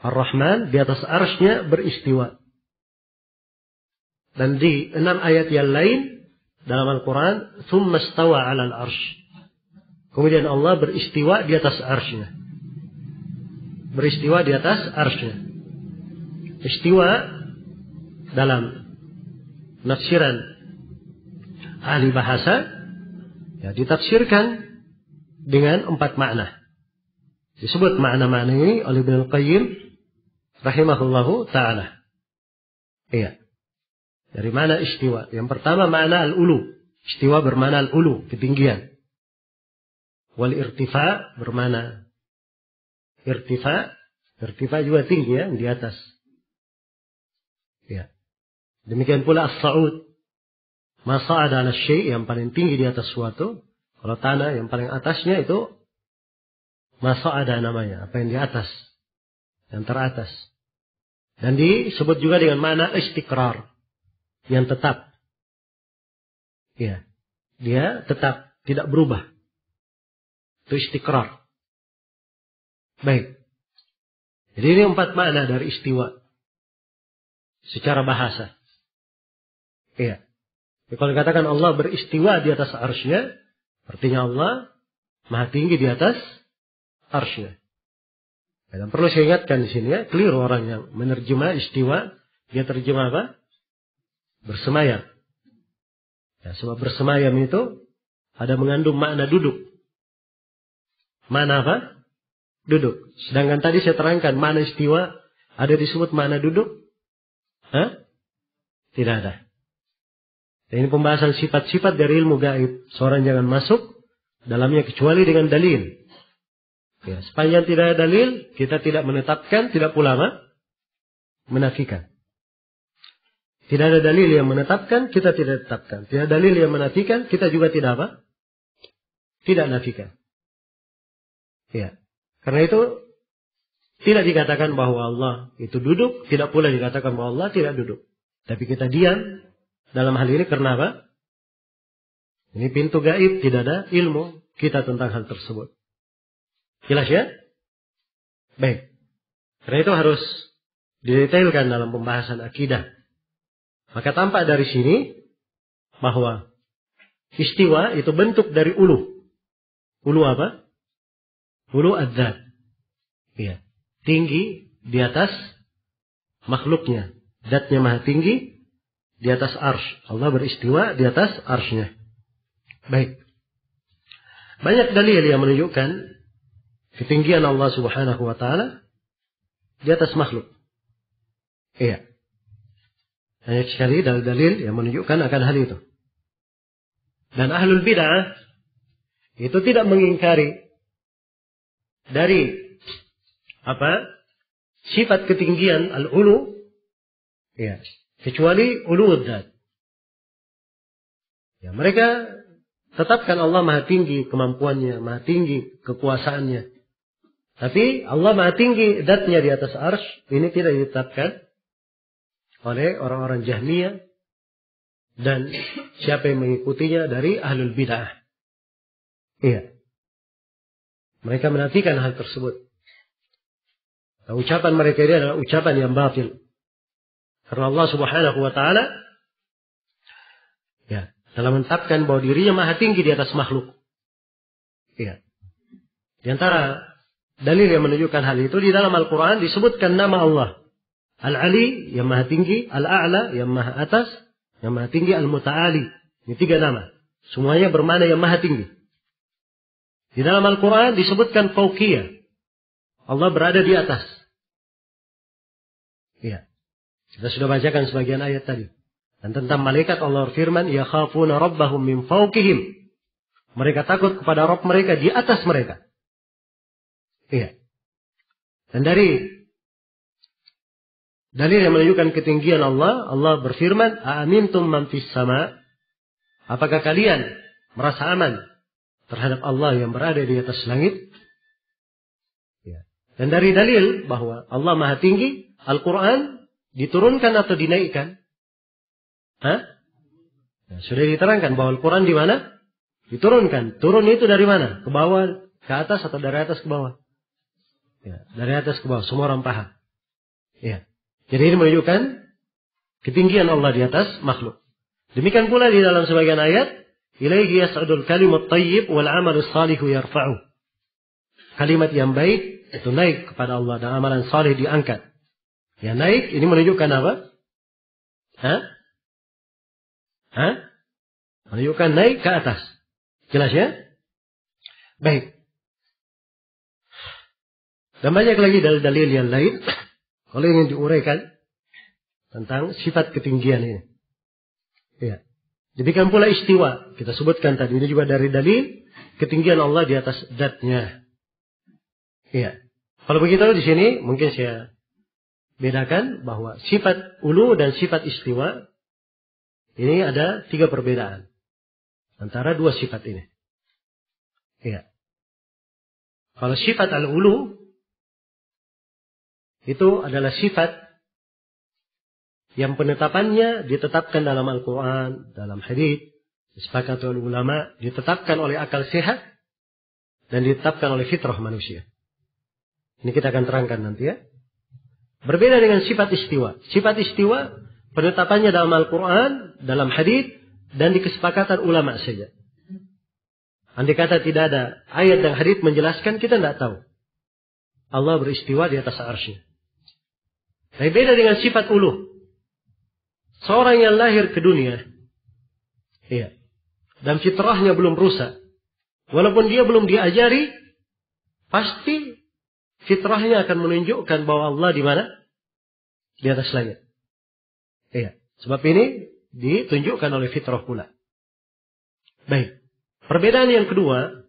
Ar-Rahman di atas arsy-Nya beristiwa. Dan di 6 ayat yang lain dalam Al-Quran, tsumma istawa 'alal arsy. Kemudian Allah beristiwa di atas arsy-Nya. Beristiwa di atas arsy-Nya. Istiwa dalam penafsiran ahli bahasa ya, ditafsirkan dengan 4 makna. Disebut makna-makna ini oleh Ibnu Qayyim rahimahullahu ta'ala. Iya. Dari mana istiwa? Yang pertama makna al-ulu. Istiwa bermakna al-ulu, ketinggian. Wal irtifa bermakna irtifa. Irtifa juga tinggi ya, di atas. Ya. Demikian pula as-sa'ud. Ma sa'ada 'ala syai' yang paling tinggi di atas suatu. Kalau tanah yang paling atasnya itu ma sa'ada namanya, apa yang di atas. Yang teratas. Dan disebut juga dengan makna istiqrar. Yang tetap. Ya. Dia tetap, tidak berubah. Itu istiqrar. Baik. Jadi ini 4 makna dari istiwa. Secara bahasa. Iya. Jadi kalau dikatakan Allah beristiwa di atas arsy-Nya, artinya Allah maha tinggi di atas arsy-Nya. Dan perlu saya ingatkan di sini ya, keliru orang yang menerjemah istiwa, dia terjemah apa? Bersemayam. Ya, sebab bersemayam itu ada mengandung makna duduk. Mana apa? Duduk. Sedangkan tadi saya terangkan makna istiwa ada disebut makna duduk? Hah? Tidak ada. Dan ini pembahasan sifat-sifat dari ilmu gaib. Seorang jangan masuk dalamnya kecuali dengan dalil. Ya, sepanjang tidak ada dalil, kita tidak menetapkan, tidak pula apa? Menafikan. Tidak ada dalil yang menetapkan, kita tidak tetapkan. Tidak ada dalil yang menafikan, kita juga tidak apa? Tidak nafikan. Ya. Karena itu tidak dikatakan bahwa Allah itu duduk, tidak pula dikatakan bahwa Allah tidak duduk. Tapi kita diam dalam hal ini karena apa? Ini pintu gaib, tidak ada ilmu kita tentang hal tersebut. Jelas ya? Baik. Karena itu harus didetailkan dalam pembahasan akidah. Maka tampak dari sini bahwa istiwa itu bentuk dari ulu. Ulu apa? Ulu adzat. Ya. Tinggi di atas makhluknya. Zatnya maha tinggi di atas arsy. Allah beristiwa di atas arsy-Nya. Baik. Banyak dalil yang menunjukkan ketinggian Allah Subhanahu wa taala di atas makhluk. Iya. Banyak sekali dalil yang menunjukkan akan hal itu. Dan ahlul bid'ah itu tidak mengingkari dari sifat ketinggian al-ulu, ya, kecuali ulu dzat. Ya, mereka tetapkan Allah maha tinggi kemampuannya, maha tinggi kekuasaannya. Tapi Allah maha tinggi zatnya di atas arsy, ini tidak ditetapkan oleh orang-orang Jahmiyah dan siapa yang mengikutinya dari ahlul bid'ah. Iya. Mereka menafikan hal tersebut. Nah, ucapan mereka ini adalah ucapan yang batil. Karena Allah Subhanahu wa taala ya, telah menetapkan bahwa dirinya maha tinggi di atas makhluk. Iya. Di antara dalil yang menunjukkan hal itu di dalam Al-Quran disebutkan nama Allah. Al-Ali yang maha tinggi, Al-A'la yang maha atas, yang maha tinggi, Al-Muta'ali. Ini 3 nama. Semuanya bermakna yang maha tinggi. Di dalam Al-Quran disebutkan fauqiyah. Allah berada di atas. Iya. Kita sudah bacakan sebagian ayat tadi. Dan tentang malaikat Allah berfirman, yakhafuna rabbahum min fawqihim. Mereka takut kepada Rabb mereka di atas mereka. Iya. Dan dari dalil yang menunjukkan ketinggian Allah, Allah berfirman, "Aamintum man fis sama?" Apakah kalian merasa aman terhadap Allah yang berada di atas langit? Ya. Dan dari dalil bahwa Allah maha tinggi, Al-Quran diturunkan atau dinaikkan? Hah? Ya, sudah diterangkan bahwa Al-Quran di mana? Diturunkan. Turun itu dari mana? Ke bawah, ke atas, atau dari atas ke bawah? Ya, dari atas ke bawah. Semua orang paham. Ya. Jadi ini menunjukkan ketinggian Allah di atas makhluk. Demikian pula di dalam sebagian ayat, ilaihi yas'adul kalimut thayyib wal 'amalus shalihu yarfa'u. Kalimat yang baik itu naik kepada Allah dan amalan saleh diangkat. Ya, naik ini menunjukkan apa? Menunjukkan naik ke atas. Jelas ya? Baik. Dan banyak lagi dalil-dalil yang lain kalau ingin diuraikan tentang sifat ketinggian ini. Ya. Demikian pula istiwa. Kita sebutkan tadi. Ini juga dari dalil ketinggian Allah di atas zatnya. Ya. Kalau begitu di sini mungkin saya bedakan bahwa sifat ulu dan sifat istiwa ini ada 3 perbedaan antara 2 sifat ini. Ya. Kalau sifat al-ulu itu adalah sifat yang penetapannya ditetapkan dalam Al-Quran, dalam hadits, disepakati oleh ulama, ditetapkan oleh akal sehat, dan ditetapkan oleh fitrah manusia. Ini kita akan terangkan nanti ya. Berbeda dengan sifat istiwa. Sifat istiwa penetapannya dalam Al-Quran, dalam hadits, dan di kesepakatan ulama saja. Andai kata tidak ada ayat dan hadits menjelaskan, kita tidak tahu. Allah beristiwa di atas arsy. Tapi beda dengan sifat uluh. Seorang yang lahir ke dunia, iya, dan fitrahnya belum rusak, walaupun dia belum diajari, pasti fitrahnya akan menunjukkan bahwa Allah di mana? Di atas langit. Iya, sebab ini ditunjukkan oleh fitrah pula. Baik, perbedaan yang kedua,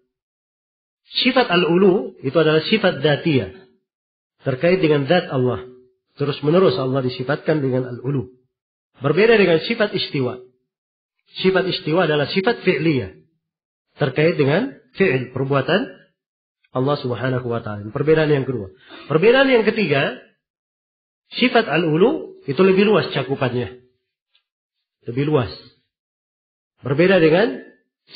sifat al-ulu itu adalah sifat dzatiyah, terkait dengan zat Allah. Terus menerus Allah disifatkan dengan al-ulu. Berbeda dengan sifat istiwa. Sifat istiwa adalah sifat fi'liyah. Terkait dengan fi'il, perbuatan Allah Subhanahu wa ta'ala. Perbedaan yang kedua. Perbedaan yang ketiga, sifat al-ulu itu lebih luas cakupannya. Lebih luas. Berbeda dengan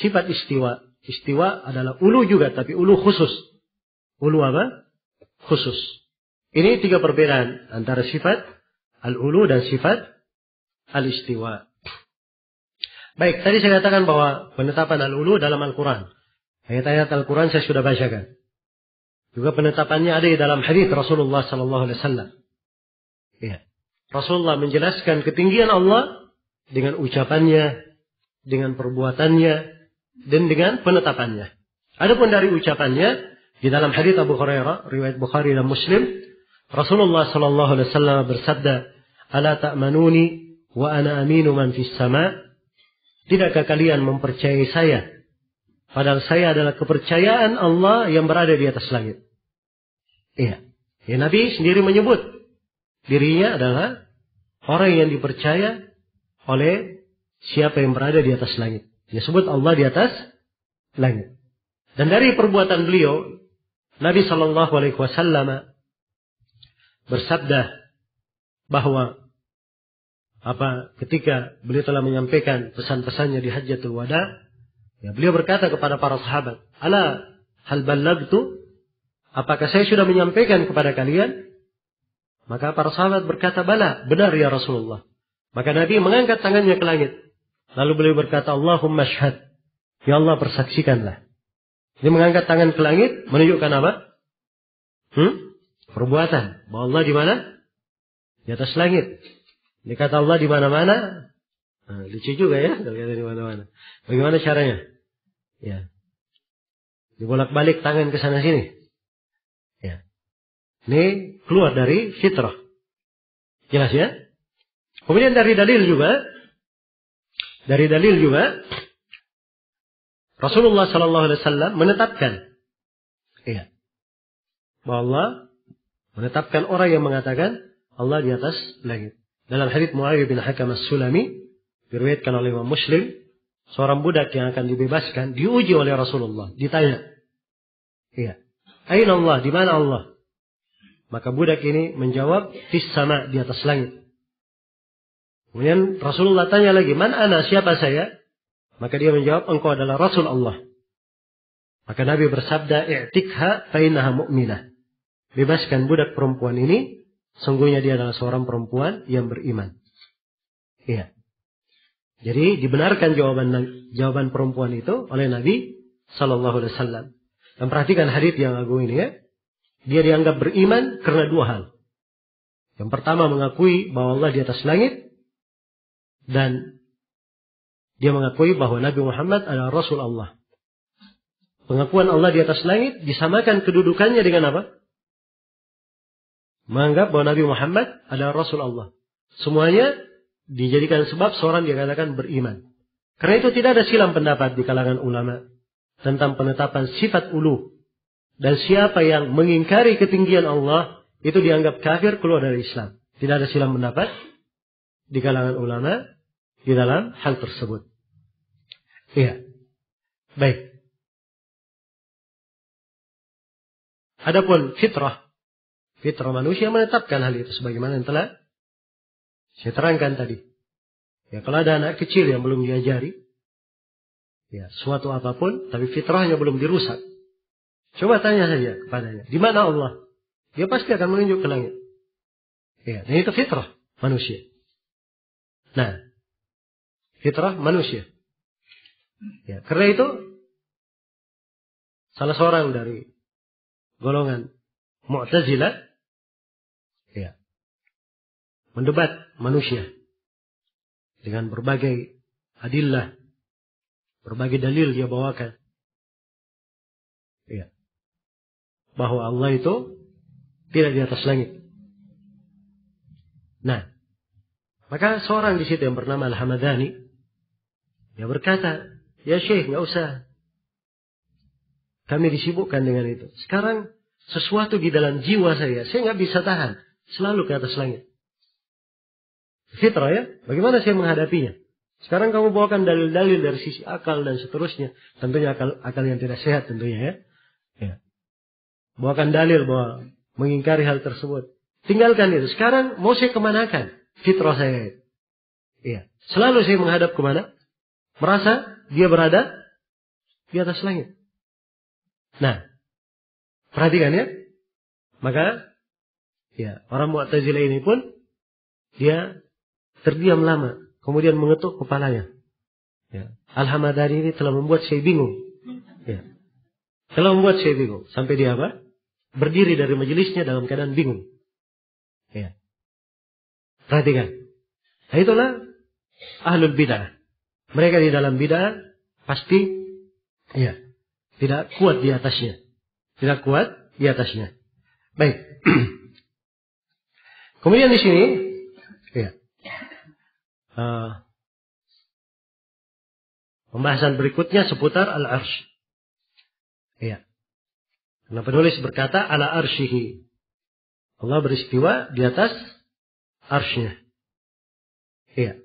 sifat istiwa. Istiwa adalah ulu juga, tapi ulu khusus. Ulu apa? Khusus. Ini 3 perbedaan antara sifat al-ulu dan sifat al-istiwa. Baik, tadi saya katakan bahwa penetapan al-ulu dalam Al-Quran. Ayat-ayat Al-Quran saya sudah bacakan. Juga penetapannya ada di dalam hadis Rasulullah sallallahu alaihi wasallam. Ya. Rasulullah menjelaskan ketinggian Allah dengan ucapannya, dengan perbuatannya, dan dengan penetapannya. Adapun dari ucapannya, di dalam hadis Abu Hurairah, riwayat Bukhari dan Muslim, Rasulullah sallallahu alaihi wasallam bersabda, "Ala ta'manuni wa ana aminu man fis sama'?" Tidakkah kalian mempercayai saya? Padahal saya adalah kepercayaan Allah yang berada di atas langit. Iya. Ya, Nabi sendiri menyebut dirinya adalah orang yang dipercaya oleh siapa yang berada di atas langit. Dia sebut Allah di atas langit. Dan dari perbuatan beliau, Nabi Shallallahu Alaihi Wasallam bersabda bahwa ketika beliau telah menyampaikan pesan-pesannya di Hajjatul Wada, ya, beliau berkata kepada para sahabat, "Ala hal ballagtu? Apakah saya sudah menyampaikan kepada kalian?" Maka para sahabat berkata, "Bala, benar ya Rasulullah." Maka Nabi mengangkat tangannya ke langit. Lalu beliau berkata, "Allahumma syhad." Ya Allah, persaksikanlah. Dia mengangkat tangan ke langit menunjukkan apa? Perbuatan. Bahwa Allah di mana? Di atas langit. Dia kata Allah di mana-mana. Nah, lucu juga ya, kalau kata di mana-mana. Bagaimana caranya? Ya. Dibolak-balik tangan ke sana sini. Ya. Ini keluar dari fitrah. Jelas ya? Kemudian dari dalil juga Rasulullah sallallahu alaihi wasallam menetapkan bahwa Allah menetapkan orang yang mengatakan Allah di atas langit. Dalam hadits Muawiyah bin Hakam As-Sulami diriwayatkan oleh Imam Muslim, seorang budak yang akan dibebaskan diuji oleh Rasulullah, ditanya, "Aina Allah? Di mana Allah?" Maka budak ini menjawab, "Fis sama', di atas langit." Kemudian Rasulullah tanya lagi, "Man ana? Siapa saya?" Maka dia menjawab, "Engkau adalah Rasul Allah." Maka Nabi bersabda, "I'tikha fa innaha mu'minah." Bebaskan budak perempuan ini, sungguhnya dia adalah seorang perempuan yang beriman. Iya. Jadi dibenarkan jawaban perempuan itu oleh Nabi sallallahu alaihi wasallam. Dan perhatikan hadits yang agung ini ya. Dia dianggap beriman karena 2 hal. Yang pertama mengakui bahwa Allah di atas langit. Dan dia mengakui bahwa Nabi Muhammad adalah Rasul Allah. Pengakuan Allah di atas langit disamakan kedudukannya dengan apa? Menganggap bahwa Nabi Muhammad adalah Rasul Allah. Semuanya dijadikan sebab seorang dikatakan beriman. Karena itu tidak ada silang pendapat di kalangan ulama tentang penetapan sifat ulu. Dan siapa yang mengingkari ketinggian Allah, itu dianggap kafir, keluar dari Islam. Tidak ada silang pendapat di kalangan ulama di dalam hal tersebut. Iya. Baik. Adapun fitrah manusia menetapkan hal itu sebagaimana yang telah saya terangkan tadi. Ya, kalau ada anak kecil yang belum diajari ya suatu apapun, tapi fitrahnya belum dirusak, coba tanya saja kepadanya, di mana Allah? Dia pasti akan menunjuk ke langit. Ya, dan itu fitrah manusia. Nah, fitrah manusia. Ya, karena itu salah seorang dari golongan Mu'tazilah ya, mendebat manusia dengan berbagai adillah, berbagai dalil dia bawakan. Ya. Bahwa Allah itu tidak di atas langit. Nah, maka seorang di situ yang bernama Al-Hamadani dia berkata, "Ya Syekh, nggak usah kami disibukkan dengan itu. Sekarang sesuatu di dalam jiwa saya nggak bisa tahan, selalu ke atas langit. Fitrah ya, bagaimana saya menghadapinya? Sekarang kamu bawakan dalil-dalil dari sisi akal dan seterusnya. Tentunya akal yang tidak sehat tentunya ya. Ya. Bawakan dalil bahwa mengingkari hal tersebut. Tinggalkan itu. Sekarang mau saya kemanakan fitrah saya? Iya. Selalu saya menghadap kemana? Merasa dia berada di atas langit. Nah, perhatikan ya. Maka Ya, orang Mu'tazilah ini pun dia terdiam lama, kemudian mengetuk kepalanya. Ya. Al-Hamadani ini telah membuat saya bingung. Ya. Telah membuat saya bingung. Sampai dia apa? Berdiri dari majelisnya dalam keadaan bingung. Ya. Perhatikan. Nah, itulah ahlul bid'ah. Mereka di dalam bid'ah pasti ya, tidak kuat di atasnya. Tidak kuat di atasnya. Baik. Kemudian di sini ya. Pembahasan berikutnya seputar al-arsh. Ya. Karena penulis berkata ala arshihi. Allah beristiwa di atas arshnya. Ya.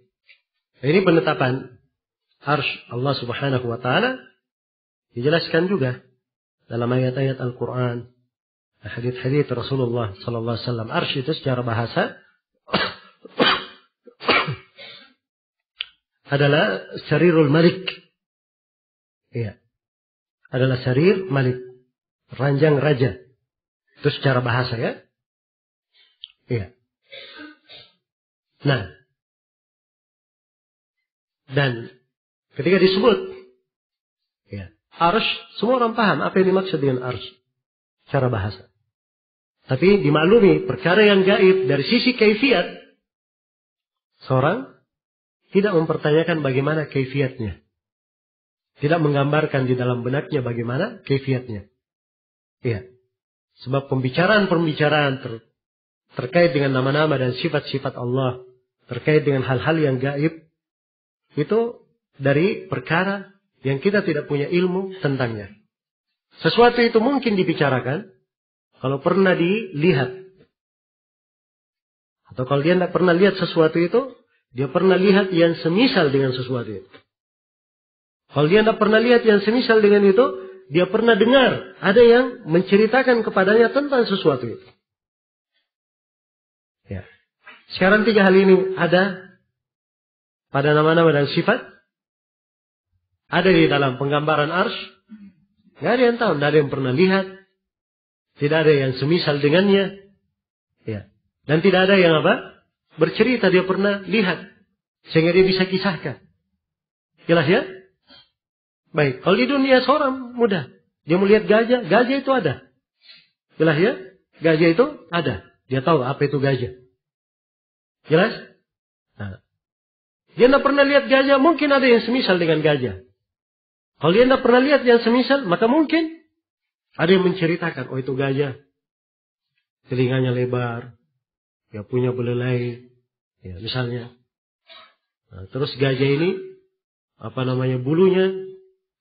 Ini penetapan arsh Allah Subhanahu wa taala dijelaskan juga dalam ayat-ayat Al-Qur'an, hadits-hadits Rasulullah sallallahu alaihi wasallam. Arsh itu secara bahasa adalah sarirul malik. Iya. Adalah sarir malik. Ranjang raja. Itu secara bahasa ya. Iya. Nah. Dan ketika disebut ya, arsh, semua orang paham apa yang dimaksud dengan arsh secara bahasa. Tapi dimaklumi perkara yang gaib dari sisi kaifiat, seorang tidak mempertanyakan bagaimana kaifiatnya. Tidak menggambarkan di dalam benaknya bagaimana kaifiatnya. Iya. Sebab pembicaraan-pembicaraan terkait dengan nama-nama dan sifat-sifat Allah, terkait dengan hal-hal yang gaib, itu dari perkara yang kita tidak punya ilmu tentangnya. Sesuatu itu mungkin dibicarakan kalau pernah dilihat. Atau kalau dia tidak pernah lihat sesuatu itu, dia pernah lihat yang semisal dengan sesuatu itu. Kalau dia tidak pernah lihat yang semisal dengan itu, dia pernah dengar ada yang menceritakan kepadanya tentang sesuatu itu. Ya. Sekarang 3 hal ini ada pada nama-nama dan sifat. Ada di dalam penggambaran arsh. Tidak ada yang tahu, tidak ada yang pernah lihat. Tidak ada yang semisal dengannya. Ya. Dan tidak ada yang apa? Bercerita dia pernah lihat. Sehingga dia bisa kisahkan. Jelas ya? Baik. Kalau di dunia seorang mudah. Dia melihat gajah. Gajah itu ada. Jelas ya? Gajah itu ada. Dia tahu apa itu gajah. Jelas? Nah. Dia tidak pernah lihat gajah. Mungkin ada yang semisal dengan gajah. Kalau dia tidak pernah lihat yang semisal. Maka mungkin ada yang menceritakan. Oh itu gajah. Telinganya lebar. Ya punya belalai. Ya misalnya. Nah, terus gajah ini. Bulunya.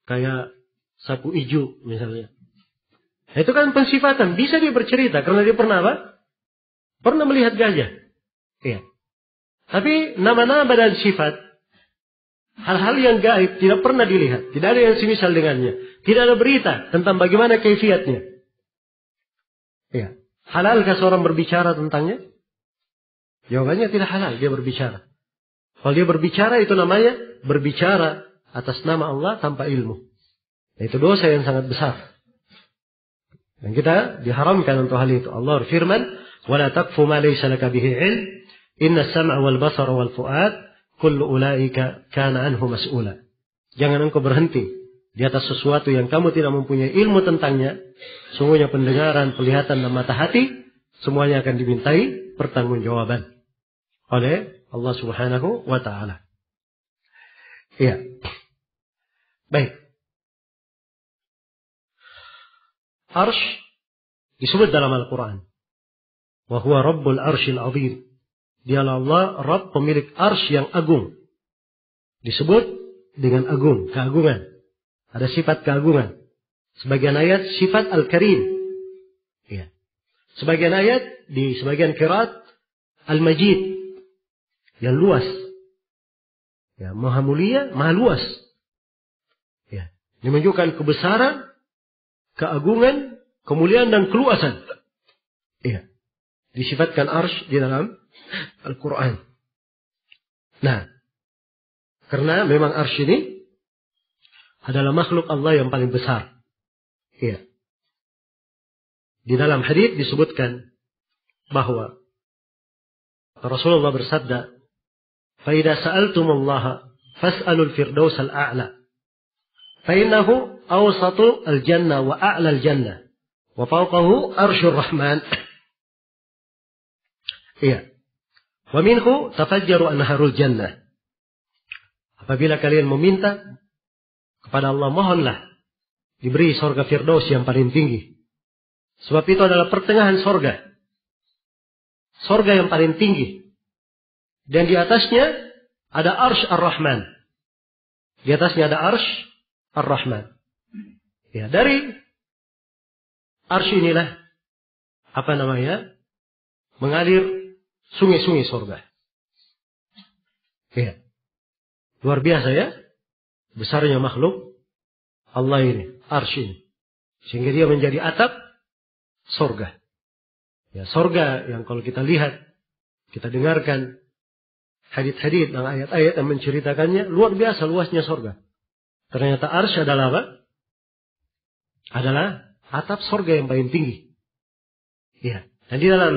Kayak sapu ijo misalnya. Nah, itu kan pensifatan. Bisa dia bercerita. Karena dia pernah apa? Pernah melihat gajah. Iya. Tapi nama-nama dan sifat. Hal-hal yang gaib tidak pernah dilihat. Tidak ada yang semisal dengannya. Tidak ada berita tentang bagaimana kaifiatnya. Iya. Halalkah seorang berbicara tentangnya? Jawabannya tidak halal dia berbicara. Kalau dia berbicara itu namanya berbicara atas nama Allah tanpa ilmu. Itu dosa yang sangat besar. Dan kita diharamkan untuk hal itu. Allah berfirman, "Wala taqfu ma laysa laka bihi 'ilm, inna as-sam'a wal basara wal fu'ad, kullu ulaika kana anhu mas'ula." Jangan engkau berhenti di atas sesuatu yang kamu tidak mempunyai ilmu tentangnya. Sungguhnya pendengaran, penglihatan dan mata hati semuanya akan dimintai pertanggungjawaban oleh Allah Subhanahu wa taala. Iya. Baik. Arsh disebut dalam Al-Quran. Wa huwa Rabbul Arshil Azim. Dialah Allah, Rabb pemilik Arsh yang agung. Disebut dengan agung, keagungan. Ada sifat keagungan. Sebagian ayat sifat Al-Karim. Ya. Sebagian ayat di sebagian qiraat Al-Majid. Yang luas. Ya, maha mulia, maha luas. Ya. Ini menunjukkan kebesaran, keagungan, kemuliaan dan keluasan. Ya. Disifatkan arsh di dalam Al-Quran. Nah. Karena memang arsh ini adalah makhluk Allah yang paling besar. Ya. Di dalam hadits disebutkan bahwa Rasulullah bersabda, "Fa idza sa'altumullaha fas'alul firdausal a'la. Fa innahu awsatu al-jannah wa a'la al-jannah wa fawqahu arsyur rahman." Iya. Wa minhu tafajjaru anharul jannah. Apabila kalian meminta kepada Allah, mohonlah diberi sorga firdaus yang paling tinggi. Sebab itu adalah pertengahan sorga. Sorga yang paling tinggi. Dan di atasnya ada arsy ar-Rahman. Di atasnya ada arsy ar-Rahman. Ya, dari arsy inilah mengalir sungai-sungai sorga. Ya. Luar biasa ya. Besarnya makhluk Allah ini. Arsy ini. Sehingga dia menjadi atap sorga. Ya, sorga yang kalau kita lihat, kita dengarkan hadits-hadits dan ayat-ayat yang menceritakannya, luar biasa luasnya sorga. Ternyata arsy adalah apa? Adalah atap sorga yang paling tinggi. Ya. Dan di dalam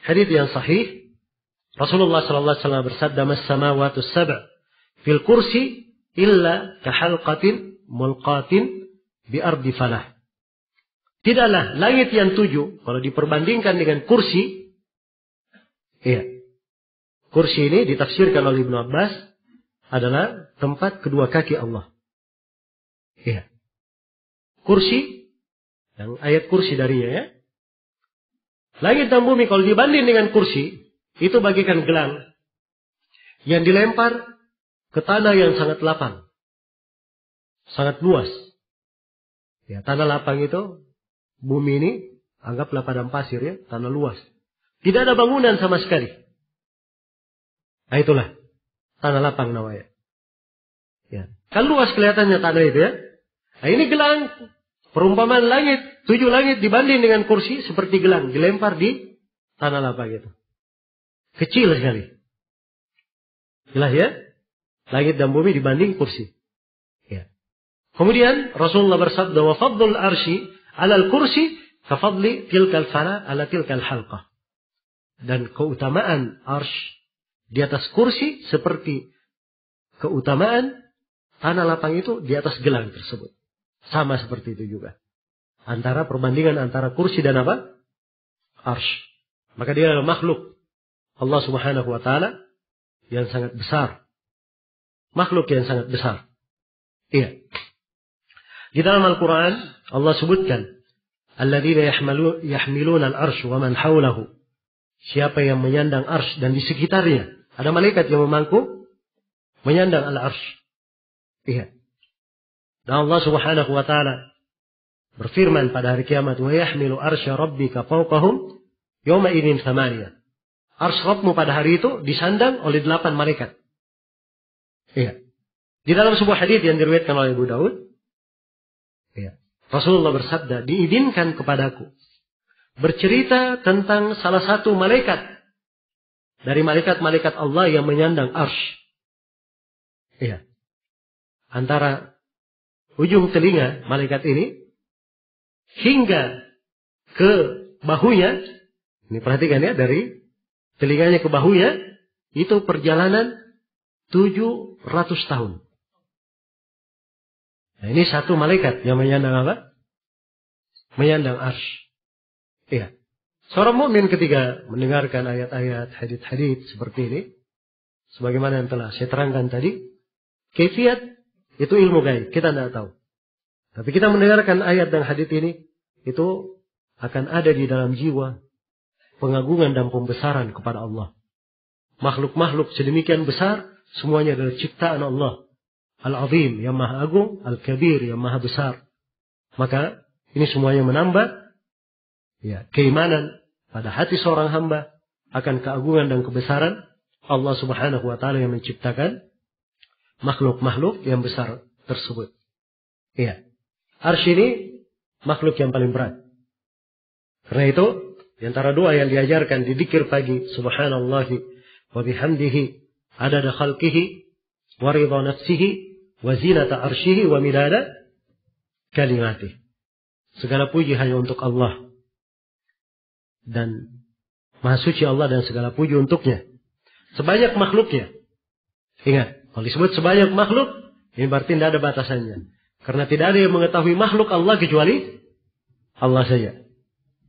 hadits yang sahih, Rasulullah sallallahu alaihi wasallam bersabda, "Mas-samawatu sab' fil kursi illa kahalqatin mulqatin bi ardi falah." Tidaklah langit yang 7 kalau diperbandingkan dengan kursi. Iya. Kursi ini ditafsirkan oleh Ibnu Abbas adalah tempat kedua kaki Allah. Iya. Kursi, yang ayat kursi darinya ya. Langit dan bumi kalau dibanding dengan kursi, itu bagikan gelang yang dilempar ke tanah yang sangat lapang. Sangat luas. Ya, tanah lapang itu, bumi ini, anggaplah padang pasir ya, tanah luas. Tidak ada bangunan sama sekali. Nah itulah, tanah lapang namanya. Ya. Kan luas kelihatannya tanah itu ya. Nah ini gelang, perumpamaan langit, 7 langit dibanding dengan kursi seperti gelang, dilempar di tanah lapang itu. Kecil sekali. Jelas ya? Langit dan bumi dibanding kursi. Ya. Kemudian Rasulullah bersabda, "Wa fadlul arsy 'alal kursi ka fadli tilkal fala 'ala tilkal halqah." Dan keutamaan arsy di atas kursi seperti keutamaan tanah lapang itu di atas gelang tersebut. Sama seperti itu juga. Perbandingan antara kursi dan apa? Arsy. Maka dia adalah makhluk Allah Subhanahu wa taala yang sangat besar. Makhluk yang sangat besar. Iya. Di dalam Al-Quran Allah sebutkan, "Alladzina yahmiluna al-arsy wa man hawlahu." Siapa yang menyandang arsy dan di sekitarnya ada malaikat yang memangku menyandang al-arsy. Iya. Dan Allah Subhanahu wa taala berfirman pada hari kiamat, "Wa yahmilu arsya rabbika fawqahum yawma idzin thamaniyah." Arsy Rabbmu pada hari itu disandang oleh 8 malaikat. Iya. Di dalam sebuah hadis yang diriwayatkan oleh Abu Daud, iya, Rasulullah bersabda, "Diizinkan kepadaku bercerita tentang salah satu malaikat dari malaikat-malaikat Allah yang menyandang arsy." Iya. Antara ujung telinga malaikat ini hingga ke bahunya, ini perhatikan ya, dari telinganya ke bahunya itu perjalanan 700 tahun. Nah, ini satu malaikat yang menyandang apa? Menyandang arsy. Iya. Seorang mukmin ketika mendengarkan ayat-ayat, hadits-hadits seperti ini, sebagaimana yang telah saya terangkan tadi, kaifiat itu ilmu gaib, kita tidak tahu. Tapi kita mendengarkan ayat dan hadits ini, itu akan ada di dalam jiwa pengagungan dan pembesaran kepada Allah. Makhluk-makhluk sedemikian besar, semuanya adalah ciptaan Allah. Al-Azim, yang maha agung, Al-Kabir, yang maha besar. Maka ini semuanya menambah ya, keimanan pada hati seorang hamba akan keagungan dan kebesaran Allah Subhanahu wa taala yang menciptakan makhluk-makhluk yang besar tersebut. Iya. Arsy ini makhluk yang paling berat. Karena itu, di antara doa yang diajarkan di dzikir pagi, subhanallahi wa bihamdihi adada khalqihi wa ridha nafsihi wa zinata arsyihi wa midada kalimatihi. Segala puji hanya untuk Allah dan Maha suci Allah dan segala puji untuknya. Sebanyak makhluknya. Ingat, kalau disebut sebanyak makhluk, ini berarti tidak ada batasannya. Karena tidak ada yang mengetahui makhluk Allah kecuali Allah saja.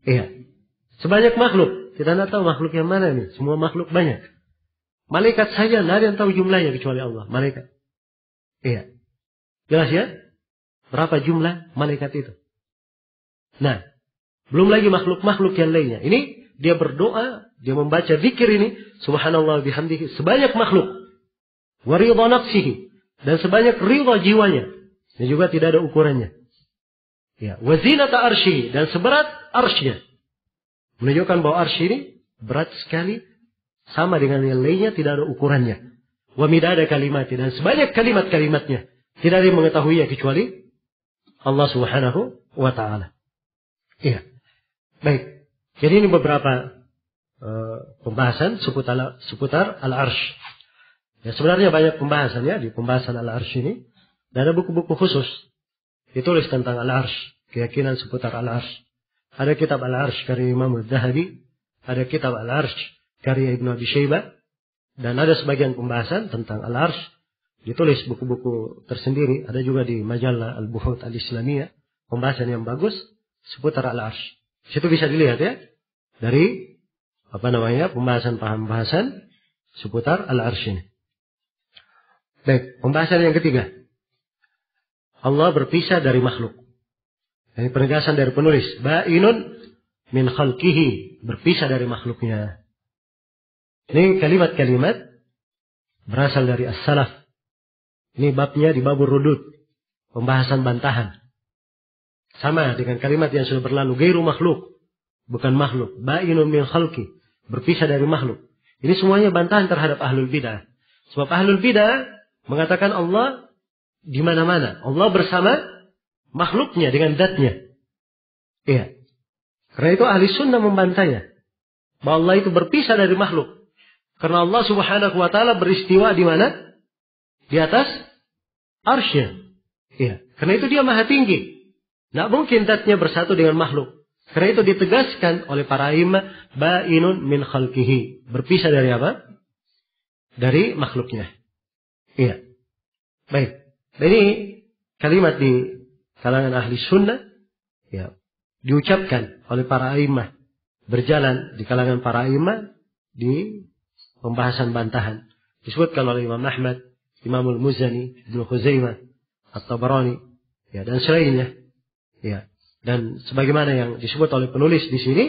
Iya. Sebanyak makhluk. Kita tidak tahu makhluk yang mana ini. Semua makhluk banyak. Malaikat saja tidak ada yang tahu jumlahnya kecuali Allah. Malaikat. Iya. Jelas ya? Berapa jumlah malaikat itu? Nah, belum lagi makhluk-makhluk yang lainnya. Ini dia berdoa, dia membaca zikir ini, subhanallah bihamdihi, sebanyak makhluk. Wa ridha nafsihi, dan sebanyak ridha jiwanya. Dan juga tidak ada ukurannya. Ya, wa zinata arsyihi, dan seberat arsy-nya. Menunjukkan bahwa arsy ini berat sekali, sama dengan yang lainnya, tidak ada ukurannya. Wa midada kalimati, dan sebanyak kalimat-kalimatnya. Tidak ada yang mengetahuinya kecuali Allah Subhanahu wa ta'ala. Iya. Baik. Jadi ini beberapa pembahasan seputar al-arsh. Ya, sebenarnya banyak pembahasan ya di pembahasan al-arsh ini. Dan ada buku-buku khusus ditulis tentang al-arsh, keyakinan seputar al-arsh. Ada kitab al-arsh karya Imam Al-Zahabi, ada kitab al-arsh karya Ibnu Abi Syaibah, dan ada sebagian pembahasan tentang al-arsh ditulis buku-buku tersendiri. Ada juga di majalah Al-Buhuth Al-Islamiyah pembahasan yang bagus seputar al-arsh. Situ bisa dilihat ya dari pembahasan seputar al-arsh ini. Baik, pembahasan yang ketiga. Allah berpisah dari makhluk. Ini penegasan dari penulis. Ba'inun min khalqihi, berpisah dari makhluknya. Ini kalimat-kalimat berasal dari as-salaf. Ini babnya di babur rudud, pembahasan bantahan. Sama dengan kalimat yang sudah berlalu, gairu makhluk, bukan makhluk. Ba'inun min khalqi, berpisah dari makhluk. Ini semuanya bantahan terhadap ahlul bidah. Sebab ahlul bidah mengatakan Allah di mana-mana. Allah bersama makhluknya dengan zatnya. Iya. Karena itu ahli sunnah membantahnya. Bahwa Allah itu berpisah dari makhluk. Karena Allah Subhanahu wa ta'ala beristiwa di mana? Di atas arsy-Nya. Iya. Karena itu dia maha tinggi. Tidak mungkin zatnya bersatu dengan makhluk. Karena itu ditegaskan oleh para imam, ba'inun min khalqihi. Berpisah dari apa? Dari makhluknya. Iya. Baik. Ini kalimat di kalangan ahli sunnah, ya, diucapkan oleh para imam, berjalan di kalangan para imam di pembahasan bantahan. Disebutkan oleh Imam Ahmad, Imam Al-Muzani, Ibnu Khuzaimah, At-Tabarani, ya, dan selainnya. Ya, dan sebagaimana yang disebut oleh penulis di sini,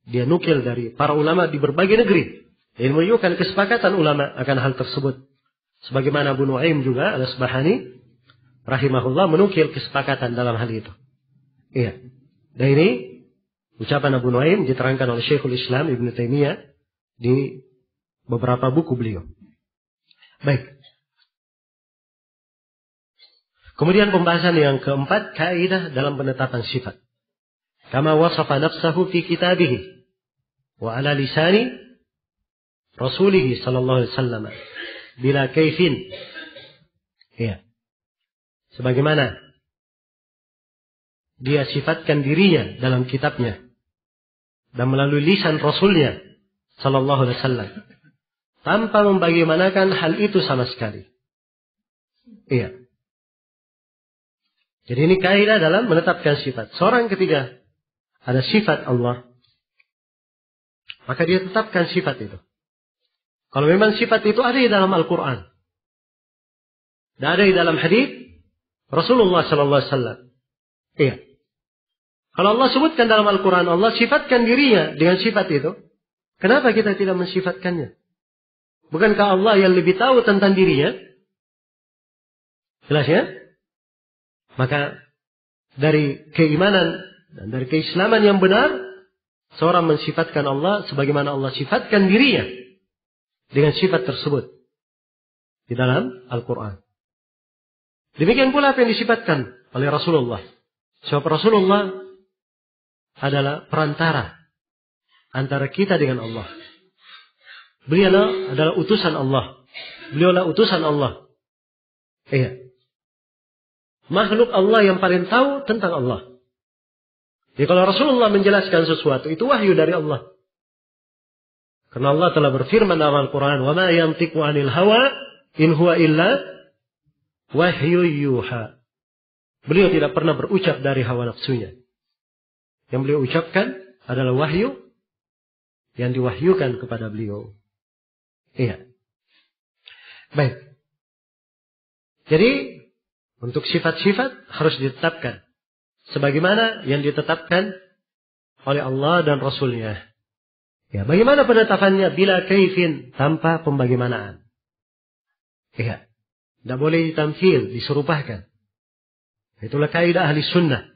dia nukil dari para ulama di berbagai negeri. Dan menunjukkan kesepakatan ulama akan hal tersebut. Sebagaimana Abu Nu'aim juga Al-Asbahani rahimahullah menukil kesepakatan dalam hal itu. Iya. Dan ini ucapan Abu Nu'aim diterangkan oleh Syekhul Islam Ibnu Taimiyah di beberapa buku beliau. Baik. Kemudian pembahasan yang keempat, kaidah dalam penetapan sifat. Kama wasafa nafsahu fi kitabihi wa ala lisani Rasulih sallallahu alaihi wasallam bila kaifin. Ya. Sebagaimana dia sifatkan dirinya dalam kitabnya dan melalui lisan Rasulnya sallallahu alaihi wasallam tanpa membagaimanakan hal itu sama sekali. Iya. Jadi ini kaidah dalam menetapkan sifat. Seorang ketika ada sifat Allah, maka dia tetapkan sifat itu. Kalau memang sifat itu ada di dalam Al-Quran, dan ada di dalam hadis Rasulullah Sallallahu Alaihi Wasallam. Iya. Kalau Allah sebutkan dalam Al-Quran, Allah sifatkan dirinya dengan sifat itu, kenapa kita tidak mensifatkannya? Bukankah Allah yang lebih tahu tentang dirinya? Jelas ya? Maka dari keimanan dan dari keislaman yang benar, seorang mensifatkan Allah sebagaimana Allah sifatkan dirinya dengan sifat tersebut di dalam Al-Quran. Demikian pula apa yang disifatkan oleh Rasulullah. Sebab Rasulullah adalah perantara antara kita dengan Allah. Beliau adalah utusan Allah. Beliau adalah utusan Allah. Iya. Makhluk Allah yang paling tahu tentang Allah. Jadi kalau Rasulullah menjelaskan sesuatu, itu wahyu dari Allah. Karena Allah telah berfirman dalam Al-Quran, "Wa ma yantiqu 'anil hawa in huwa illa wahyu yuha." Beliau tidak pernah berucap dari hawa nafsunya. Yang beliau ucapkan adalah wahyu yang diwahyukan kepada beliau. Iya. Baik. Jadi, untuk sifat-sifat harus ditetapkan. Sebagaimana yang ditetapkan oleh Allah dan Rasulnya. Ya, bagaimana penetapannya? Bila kaifin, tanpa pembagaimanaan. Iya. Tidak boleh ditamthil, diserupahkan. Itulah kaidah ahli sunnah.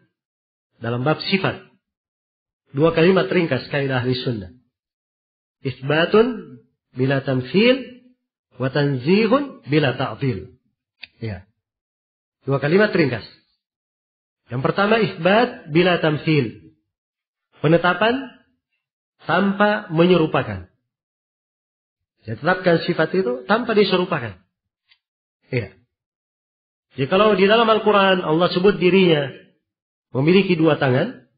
Dalam bab sifat. 2 kalimat ringkas kaidah ahli sunnah. Isbatun bila tamthil. Wa tanzihun bila ta'til. Ya. 2 kalimat ringkas. Yang pertama isbat bila tamthil. Penetapan tanpa menyerupakan. Ditetapkan sifat itu tanpa diserupakan. Ya. Jadi kalau di dalam Al-Quran Allah sebut dirinya memiliki 2 tangan.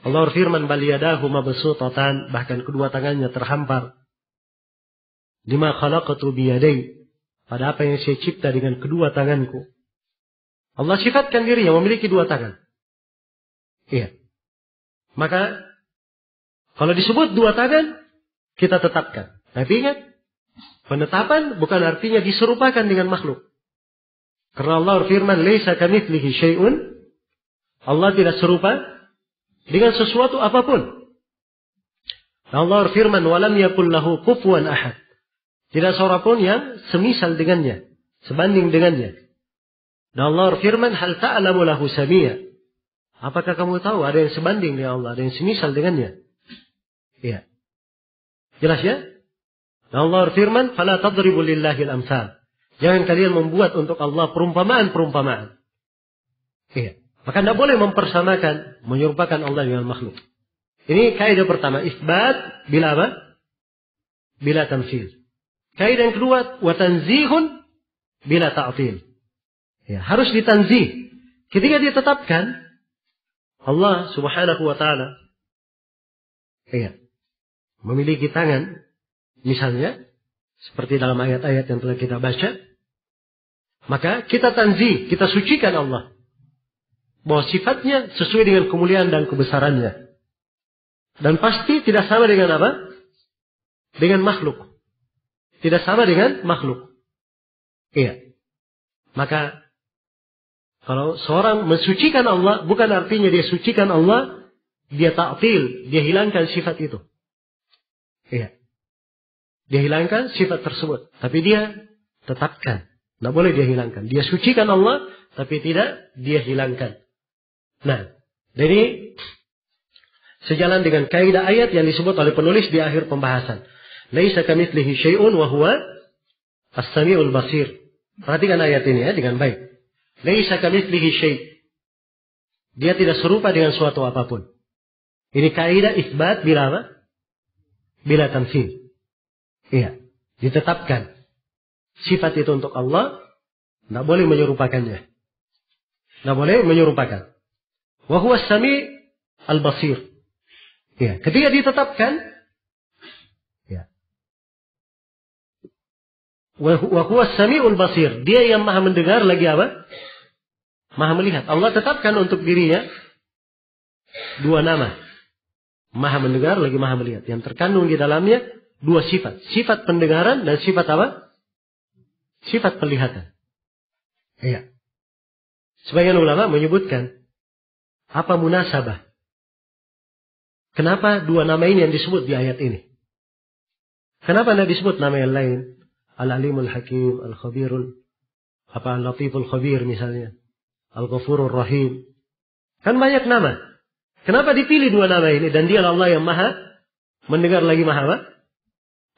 Allah berfirman bal yadahu mabsutatan, bahkan kedua tangannya terhampar. Lima khalaqatu biyadai, pada apa yang saya cipta dengan kedua tanganku. Allah sifatkan dirinya memiliki 2 tangan. Iya. Maka kalau disebut 2 tangan, kita tetapkan. Tapi ingat, penetapan bukan artinya diserupakan dengan makhluk. Karena Allah berfirman, "Laisa kamitslihi syai'un." Allah tidak serupa dengan sesuatu apapun. Allah berfirman, "Walam yakul lahu kufuwan ahad." Tidak seorang pun yang semisal dengannya, sebanding dengannya. Dan Allah berfirman, "Hal ta'lamu lahu samia." Apakah kamu tahu ada yang sebanding dengan Allah, ada yang semisal dengannya? Iya. Jelas ya? Dan Allah berfirman, "Fala tadribu lillahil amsal." Jangan kalian membuat untuk Allah perumpamaan-perumpamaan. Iya. Maka tidak boleh mempersamakan, menyerupakan Allah dengan makhluk. Ini kaidah pertama, isbat bila apa? Bila tamthil. Kaidah yang kedua, wa tanzihun bila ta'til. Ya, harus ditanzih. Ketika ditetapkan Allah Subhanahu wa taala memiliki tangan, misalnya seperti dalam ayat-ayat yang telah kita baca, maka kita tanzih, kita sucikan Allah bahwa sifatnya sesuai dengan kemuliaan dan kebesarannya. Dan pasti tidak sama dengan apa? Dengan makhluk. Tidak sama dengan makhluk. Iya. Maka kalau seorang mensucikan Allah, bukan artinya dia sucikan Allah, dia ta'til, dia hilangkan sifat itu. Iya. Dia hilangkan sifat tersebut. Tapi dia tetapkan. Tidak boleh dia hilangkan. Dia sucikan Allah, tapi tidak dia hilangkan. Nah, jadi sejalan dengan kaidah ayat yang disebut oleh penulis di akhir pembahasan. Laisa kamitslihi syai'un wa huwa as-sami'ul basir. Perhatikan ayat ini ya dengan baik. Laisa kamitslihi syai'. Dia tidak serupa dengan suatu apapun. Ini kaidah isbat bila apa? Bila tamthil. Iya, ditetapkan. Sifat itu untuk Allah, tidak boleh menyerupakannya. Tidak boleh menyerupakan. Wa huwa as-sami' al-basir. Iya, ketika ditetapkan, ya. Wa huwa as-sami'ul basir. Dia yang maha mendengar lagi apa? Maha melihat. Allah tetapkan untuk dirinya 2 nama. Maha mendengar lagi maha melihat. Yang terkandung di dalamnya 2 sifat. Sifat pendengaran dan sifat apa? Sifat penglihatan. Iya. Sebagian ulama menyebutkan apa munasabah? Kenapa 2 nama ini yang disebut di ayat ini? Kenapa tidak disebut nama yang lain? Al-Alimul Hakim, Al-Khabirul, Al-Latiful Khabir misalnya. Al-Ghafurur Rahim. Kan banyak nama. Kenapa dipilih 2 nama ini? Dan dia Allah yang maha mendengar lagi maha apa?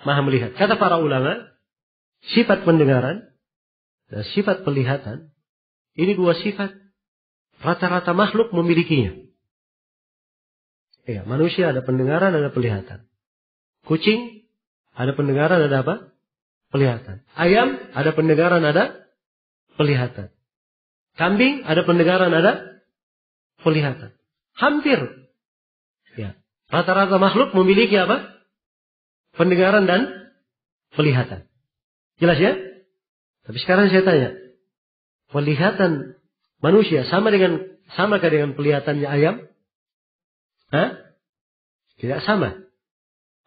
Maha melihat. Kata para ulama, sifat pendengaran dan sifat penglihatan, ini 2 sifat rata-rata makhluk memilikinya. Ya, manusia ada pendengaran, ada penglihatan. Kucing ada pendengaran, ada apa? Penglihatan. Ayam ada pendengaran, ada penglihatan. Kambing ada pendengaran, ada penglihatan. Hampir. Ya. Rata-rata makhluk memiliki apa? pendengaran dan penglihatan. Jelas ya? Tapi sekarang saya tanya, penglihatan manusia samakah dengan penglihatannya ayam? Hah? Tidak sama.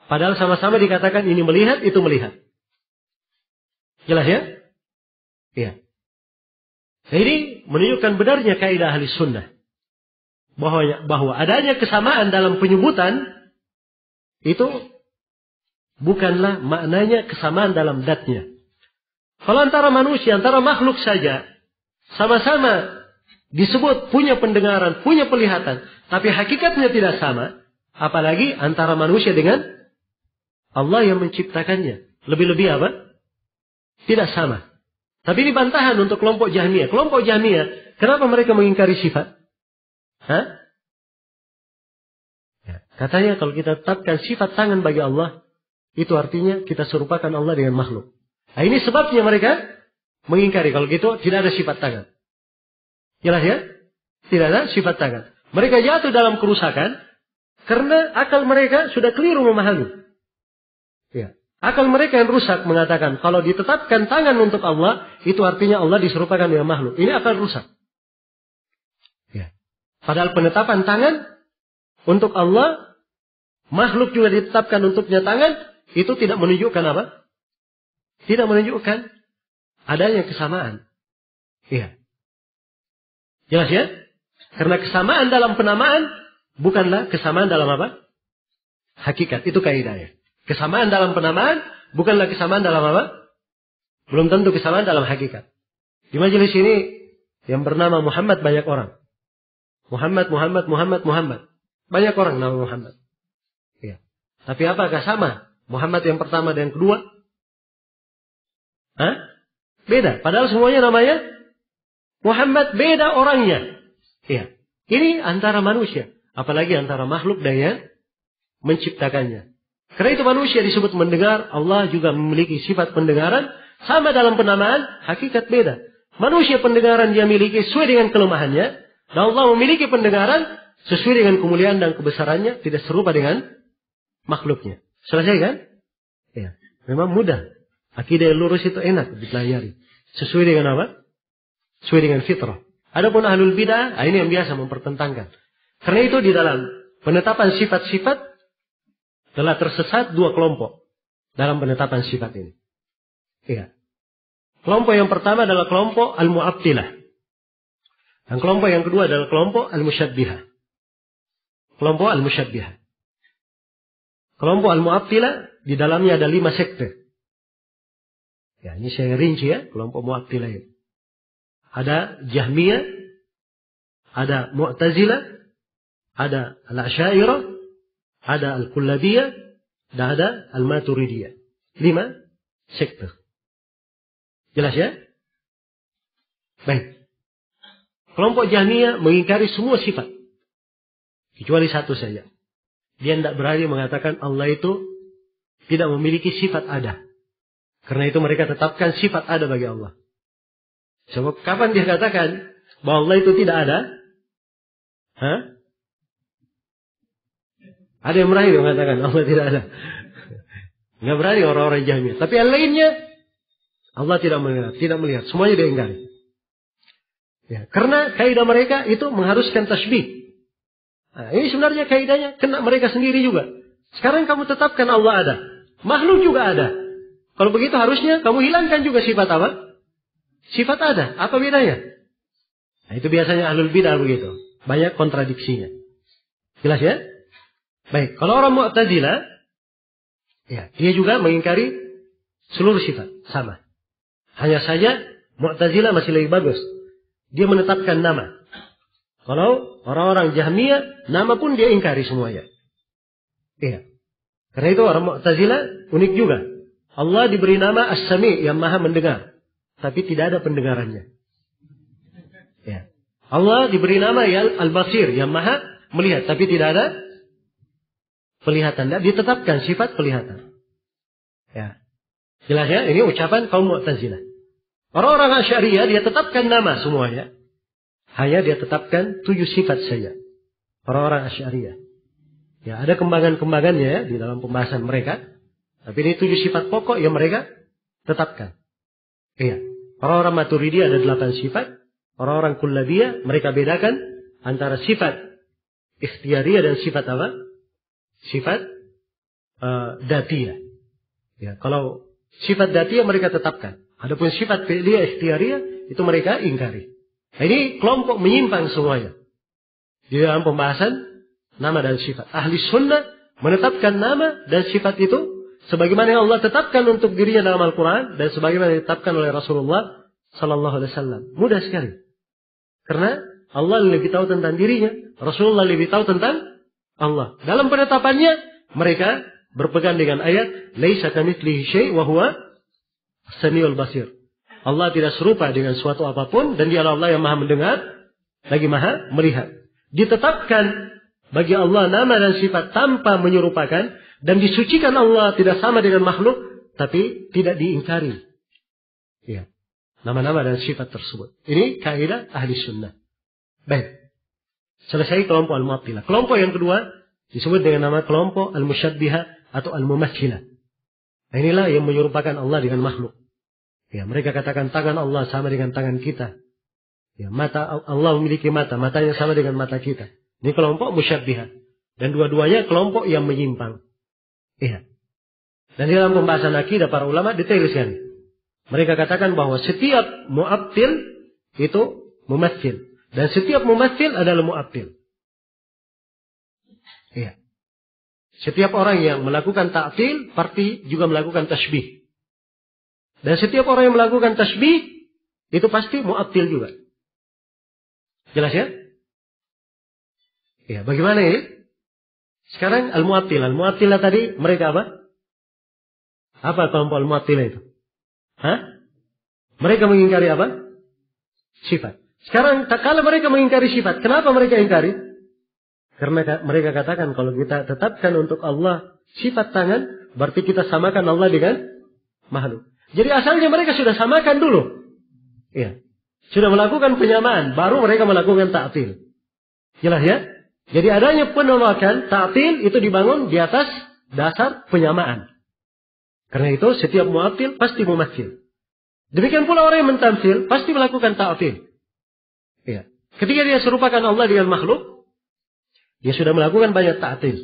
Padahal sama-sama dikatakan ini melihat, itu melihat. Jelas ya? Iya. Nah, ini menunjukkan benarnya kaidah ahli sunnah. Bahwa adanya kesamaan dalam penyebutan itu bukanlah maknanya kesamaan dalam zatnya. Kalau antara manusia, antara makhluk saja, sama-sama disebut punya pendengaran, punya penglihatan, tapi hakikatnya tidak sama, apalagi antara manusia dengan Allah yang menciptakannya. Lebih-lebih apa? Tidak sama. Tapi ini bantahan untuk kelompok Jahmiyah. Kelompok Jahmiyah, kenapa mereka mengingkari sifat? Hah? Ya, katanya kalau kita tetapkan sifat tangan bagi Allah, itu artinya kita serupakan Allah dengan makhluk. Nah, ini sebabnya mereka mengingkari. Kalau gitu tidak ada sifat tangan. Jelas ya? Tidak ada sifat tangan. Mereka jatuh dalam kerusakan karena akal mereka sudah keliru memahami. Ya. Akal mereka yang rusak mengatakan kalau ditetapkan tangan untuk Allah, itu artinya Allah diserupakan dengan makhluk. Ini akal rusak. Ya. Padahal penetapan tangan untuk Allah, makhluk juga ditetapkan untuknya tangan, itu tidak menunjukkan apa? Tidak menunjukkan adanya kesamaan. Iya. Jelas ya? Karena kesamaan dalam penamaan bukanlah kesamaan dalam apa? Hakikat. Itu kaidahnya. Kesamaan dalam penamaan bukanlah kesamaan dalam apa? Belum tentu kesamaan dalam hakikat. Di majelis ini yang bernama Muhammad banyak orang. Muhammad. Banyak orang nama Muhammad. Ya. Tapi apakah sama Muhammad yang pertama dan yang kedua? Hah? Beda. Padahal semuanya namanya Muhammad, beda orangnya. Ya. Ini antara manusia. Apalagi antara makhluk dan yang menciptakannya. Karena itu manusia disebut mendengar. Allah juga memiliki sifat pendengaran. Sama dalam penamaan, hakikat beda. Manusia pendengaran dia miliki sesuai dengan kelemahannya. Dan Allah memiliki pendengaran sesuai dengan kemuliaan dan kebesarannya, tidak serupa dengan makhluknya. Selesai kan? Ya, memang mudah. Akidah yang lurus itu enak dipelajari. Sesuai dengan apa? Sesuai dengan fitrah. Adapun ahlul bidah, ini yang biasa mempertentangkan. Karena itu di dalam penetapan sifat-sifat telah tersesat dua kelompok dalam penetapan sifat ini. Ya. Kelompok yang pertama adalah kelompok al-mu'attilah. Dan kelompok yang kedua adalah kelompok al-musyabbihah. Kelompok al-musyabbihah. Kelompok al-mu'attilah di dalamnya ada 5 sekte. Ya, ini saya rinci ya, kelompok mu'attilah ini. Ada Jahmiyah, ada Mu'tazilah, ada Al-Asy'ariyah, ada Al-Kullabiyah, dan ada Al-Maturidiyah. 5 sekte. Jelas ya? Baik. Kelompok Jahmiyah mengingkari semua sifat. Kecuali satu saja. Dia tidak berani mengatakan Allah itu tidak memiliki sifat ada. Karena itu mereka tetapkan sifat ada bagi Allah. Sebab kapan dia katakan bahwa Allah itu tidak ada? Hah? Ada yang berani mengatakan Allah tidak ada. Tidak berani orang-orang Jahmiyah. Tapi yang lainnya Allah tidak melihat. Semuanya dia ingkari. Ya, karena kaidah mereka itu mengharuskan tasbih. Nah, ini sebenarnya kaidahnya kena mereka sendiri juga. Sekarang kamu tetapkan Allah ada. Makhluk juga ada. Kalau begitu harusnya kamu hilangkan juga sifat apa? Sifat ada. Apa bedanya? Nah, itu biasanya ahlul bidah begitu. Banyak kontradiksinya. Jelas ya? Baik. Kalau orang Mu'tazilah, ya, dia juga mengingkari seluruh sifat. Sama. Hanya saja Mu'tazilah masih lebih bagus. Dia menetapkan nama. Kalau orang-orang Jahmiyah, nama pun dia ingkari semuanya. Iya. Karena itu orang Mu'tazilah unik juga. Allah diberi nama As-Sami' yang maha mendengar. Tapi tidak ada pendengarannya. Ya. Allah diberi nama Al-Basir yang maha melihat. Tapi tidak ada penglihatan. Tidak ditetapkan sifat penglihatan. Ya. Jelas ya? Ini ucapan kaum Mu'tazilah. Orang-orang Asy'ariyah dia tetapkan nama semuanya. Hanya dia tetapkan 7 sifat saja. Orang-orang Asy'ariyah. Ya, ada kembangan-kembangannya ya, di dalam pembahasan mereka. Tapi ini 7 sifat pokok yang mereka tetapkan. Iya. Orang-orang Maturidi ada 8 sifat. Orang-orang Kullabiyah mereka bedakan antara sifat ikhtiyariyah dan sifat apa? Sifat datiyah. Ya, kalau sifat datiyah mereka tetapkan. Adapun sifat fi'liyah ikhtiyariyah itu mereka ingkari. Nah, ini kelompok menyimpang semuanya. Di dalam pembahasan nama dan sifat. Ahli sunnah menetapkan nama dan sifat itu sebagaimana yang Allah tetapkan untuk dirinya dalam Al-Quran dan sebagaimana ditetapkan oleh Rasulullah Sallallahu Alaihi Wasallam. Mudah sekali. Karena Allah lebih tahu tentang dirinya, Rasulullah lebih tahu tentang Allah. Dalam penetapannya mereka berpegang dengan ayat laisa kamitslihi syai' wa huwa as-sami'ul basir. Allah tidak serupa dengan suatu apapun dan Dialah Allah yang Maha mendengar lagi Maha melihat. Ditetapkan bagi Allah nama dan sifat tanpa menyerupakan dan disucikan Allah tidak sama dengan makhluk tapi tidak diingkari. Ya. Nama-nama dan sifat tersebut. Ini kaidah ahli sunnah. Baik. Selesai kelompok al-mu'attilah. Kelompok yang kedua disebut dengan nama kelompok al-musyabbihah atau al-mumatsilah. Nah, inilah yang menyerupakan Allah dengan makhluk. Ya, mereka katakan tangan Allah sama dengan tangan kita. Ya, mata Allah memiliki mata, matanya sama dengan mata kita. Ini kelompok musyabbihah. Dan dua-duanya kelompok yang menyimpang. Iya. Dan dalam pembahasan akidah para ulama detail sekali. Mereka katakan bahwa setiap mu'attil itu mumatsil. Dan setiap mumatsil adalah mu'attil. Iya. Setiap orang yang melakukan ta'til, pasti juga melakukan tasbih. Dan setiap orang yang melakukan tasbih, itu pasti mu'attil juga. Jelas ya? Iya. Bagaimana ini? Sekarang al-mu'attilah. Al-mu'attilah tadi mereka apa? Apa kelompok al-mu'attilah itu? Hah? Mereka mengingkari apa? Sifat. Sekarang kalau mereka mengingkari sifat, kenapa mereka ingkari? Karena mereka katakan kalau kita tetapkan untuk Allah sifat tangan, berarti kita samakan Allah dengan makhluk. Jadi asalnya mereka sudah samakan dulu. Iya. Sudah melakukan penyamaan, baru mereka melakukan ta'til. Jelas ya? Jadi adanya penolakan, ta'til itu dibangun di atas dasar penyamaan. Karena itu setiap mu'attil pasti mumatsil. Demikian pula orang yang mentamsil pasti melakukan ta'til. Ya. Ketika dia serupakan Allah dengan makhluk, dia sudah melakukan banyak ta'til.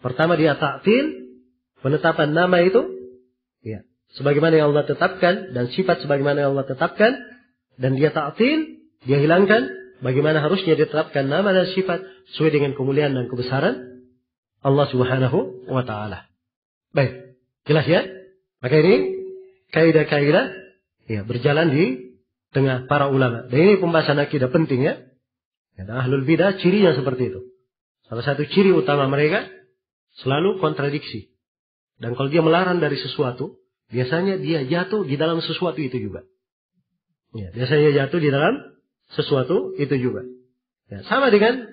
Pertama dia ta'til, penetapan nama itu, ya, sebagaimana yang Allah tetapkan dan sifat sebagaimana yang Allah tetapkan, dan dia ta'til, dia hilangkan bagaimana harusnya ditetapkan nama dan sifat sesuai dengan kemuliaan dan kebesaran Allah Subhanahu wa taala. Baik, jelas ya? Maka ini kaidah-kaidah ya berjalan di tengah para ulama. Dan ini pembahasan akidah penting ya. Dan ahlul bidah cirinya seperti itu. Salah satu ciri utama mereka selalu kontradiksi. Dan kalau dia melarang dari sesuatu, biasanya dia jatuh di dalam sesuatu itu juga. Ya, biasanya jatuh di dalam sesuatu itu juga. Ya, sama dengan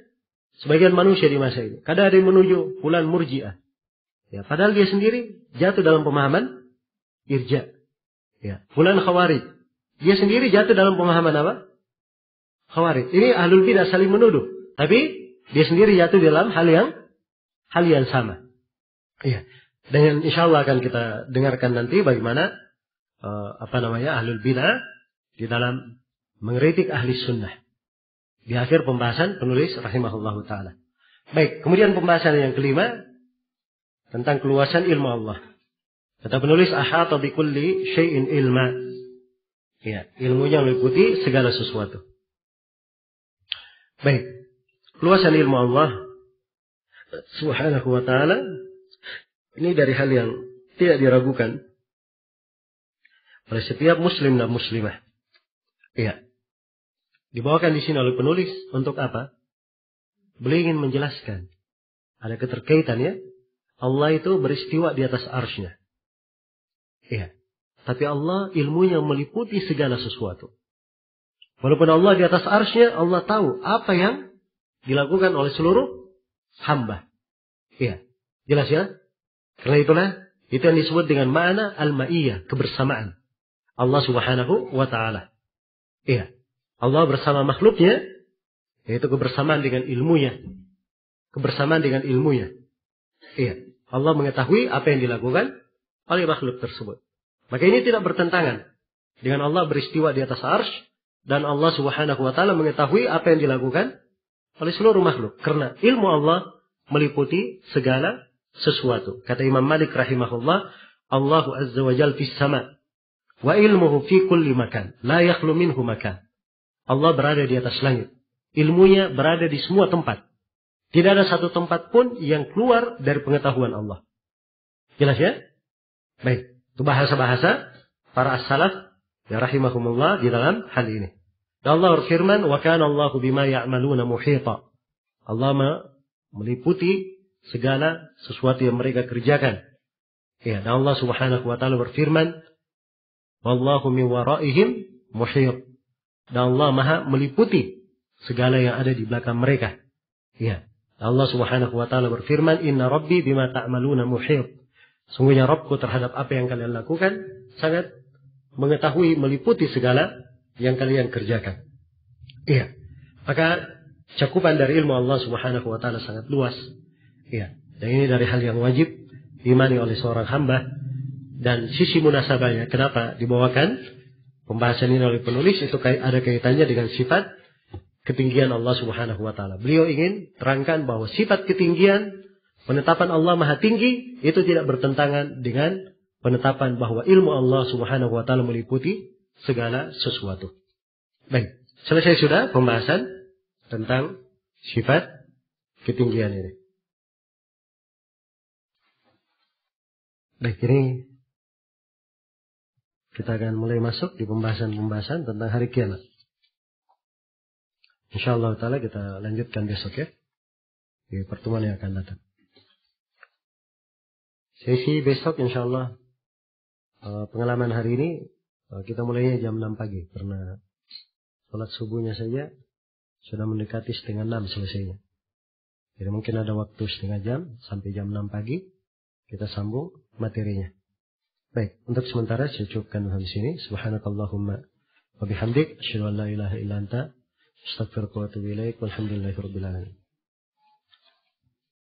sebagian manusia di masa ini. Kadang ada yang menuju fulan murji'ah. Ya, padahal dia sendiri jatuh dalam pemahaman irja. Ya, fulan khawarij. Dia sendiri jatuh dalam pemahaman apa? Khawarij. Ini ahlul bidah saling menuduh. Tapi dia sendiri jatuh dalam hal yang sama. Iya. Dan insyaallah akan kita dengarkan nanti bagaimana ahlul bidah di dalam mengkritik ahli sunnah. Di akhir pembahasan penulis rahimahullahu taala. Baik, kemudian pembahasan yang kelima tentang keluasan ilmu Allah. Kata penulis ahata bi kulli syai'in ilma. Ya, ilmunya meliputi segala sesuatu. Baik. Keluasan ilmu Allah Subhanahu wa taala ini dari hal yang tidak diragukan oleh setiap muslim dan muslimah. Iya. Dibawakan di sini oleh penulis untuk apa? Beliau ingin menjelaskan ada keterkaitan ya. Allah itu beristiwa di atas arsy-Nya. Iya. Tapi Allah ilmunya meliputi segala sesuatu. Walaupun Allah di atas arsy-Nya, Allah tahu apa yang dilakukan oleh seluruh hamba. Iya. Jelas ya? Karena itulah itu yang disebut dengan makna al-ma'iyah, kebersamaan Allah Subhanahu wa taala. Iya. Allah bersama makhluknya, yaitu kebersamaan dengan ilmunya. Kebersamaan dengan ilmunya. Iya. Allah mengetahui apa yang dilakukan oleh makhluk tersebut. Maka ini tidak bertentangan dengan Allah beristiwa di atas arsy dan Allah Subhanahu wa taala mengetahui apa yang dilakukan oleh seluruh makhluk. Karena ilmu Allah meliputi segala sesuatu. Kata Imam Malik rahimahullah, Allahu azza wa jalla fis sama wa ilmuhu fi kulli makan, la yakhlu minhu makan. Allah berada di atas langit. Ilmunya berada di semua tempat. Tidak ada satu tempat pun yang keluar dari pengetahuan Allah. Jelas ya? Baik. Itu bahasa-bahasa para as-salaf ya rahimahumullah di dalam hal ini. Dan Allah berfirman, wa kana Allahu bima ya'maluna muhita. Allah meliputi segala sesuatu yang mereka kerjakan. Ya, dan Allah Subhanahu wa taala berfirman, wallahu min waraihim muhit. Dan Allah Maha meliputi segala yang ada di belakang mereka. Ya. Allah Subhanahu wa taala berfirman, inna rabbi bima ta'maluna muhit. Sungguhnya Rabbku terhadap apa yang kalian lakukan sangat mengetahui, meliputi segala yang kalian kerjakan. Iya. Maka cakupan dari ilmu Allah Subhanahu wa taala sangat luas. Iya. Dan ini dari hal yang wajib diimani oleh seorang hamba. Dan sisi munasabahnya, kenapa dibawakan pembahasan ini oleh penulis, itu ada kaitannya dengan sifat ketinggian Allah Subhanahu wa taala. Beliau ingin terangkan bahwa sifat ketinggian, penetapan Allah Maha Tinggi, itu tidak bertentangan dengan penetapan bahwa ilmu Allah Subhanahu wa taala meliputi segala sesuatu. Baik, selesai sudah pembahasan tentang sifat ketinggian ini. Baik, ini kita akan mulai masuk di pembahasan-pembahasan tentang hari kiamat. InsyaAllah ta'ala kita lanjutkan besok ya, di pertemuan yang akan datang. Sesi besok insyaallah pengalaman hari ini kita mulainya jam 6 pagi. Karena sholat subuhnya saja sudah mendekati 5:30 selesainya. Jadi mungkin ada waktu setengah jam sampai jam 6 pagi kita sambung materinya. Baik, untuk sementara saya cukupkan di sini. Subhanakallahumma wa bihamdik, asyhadu an la ilaha illa anta, astaghfiruka wa atubu ilaik. Walhamdulillahirabbil alamin.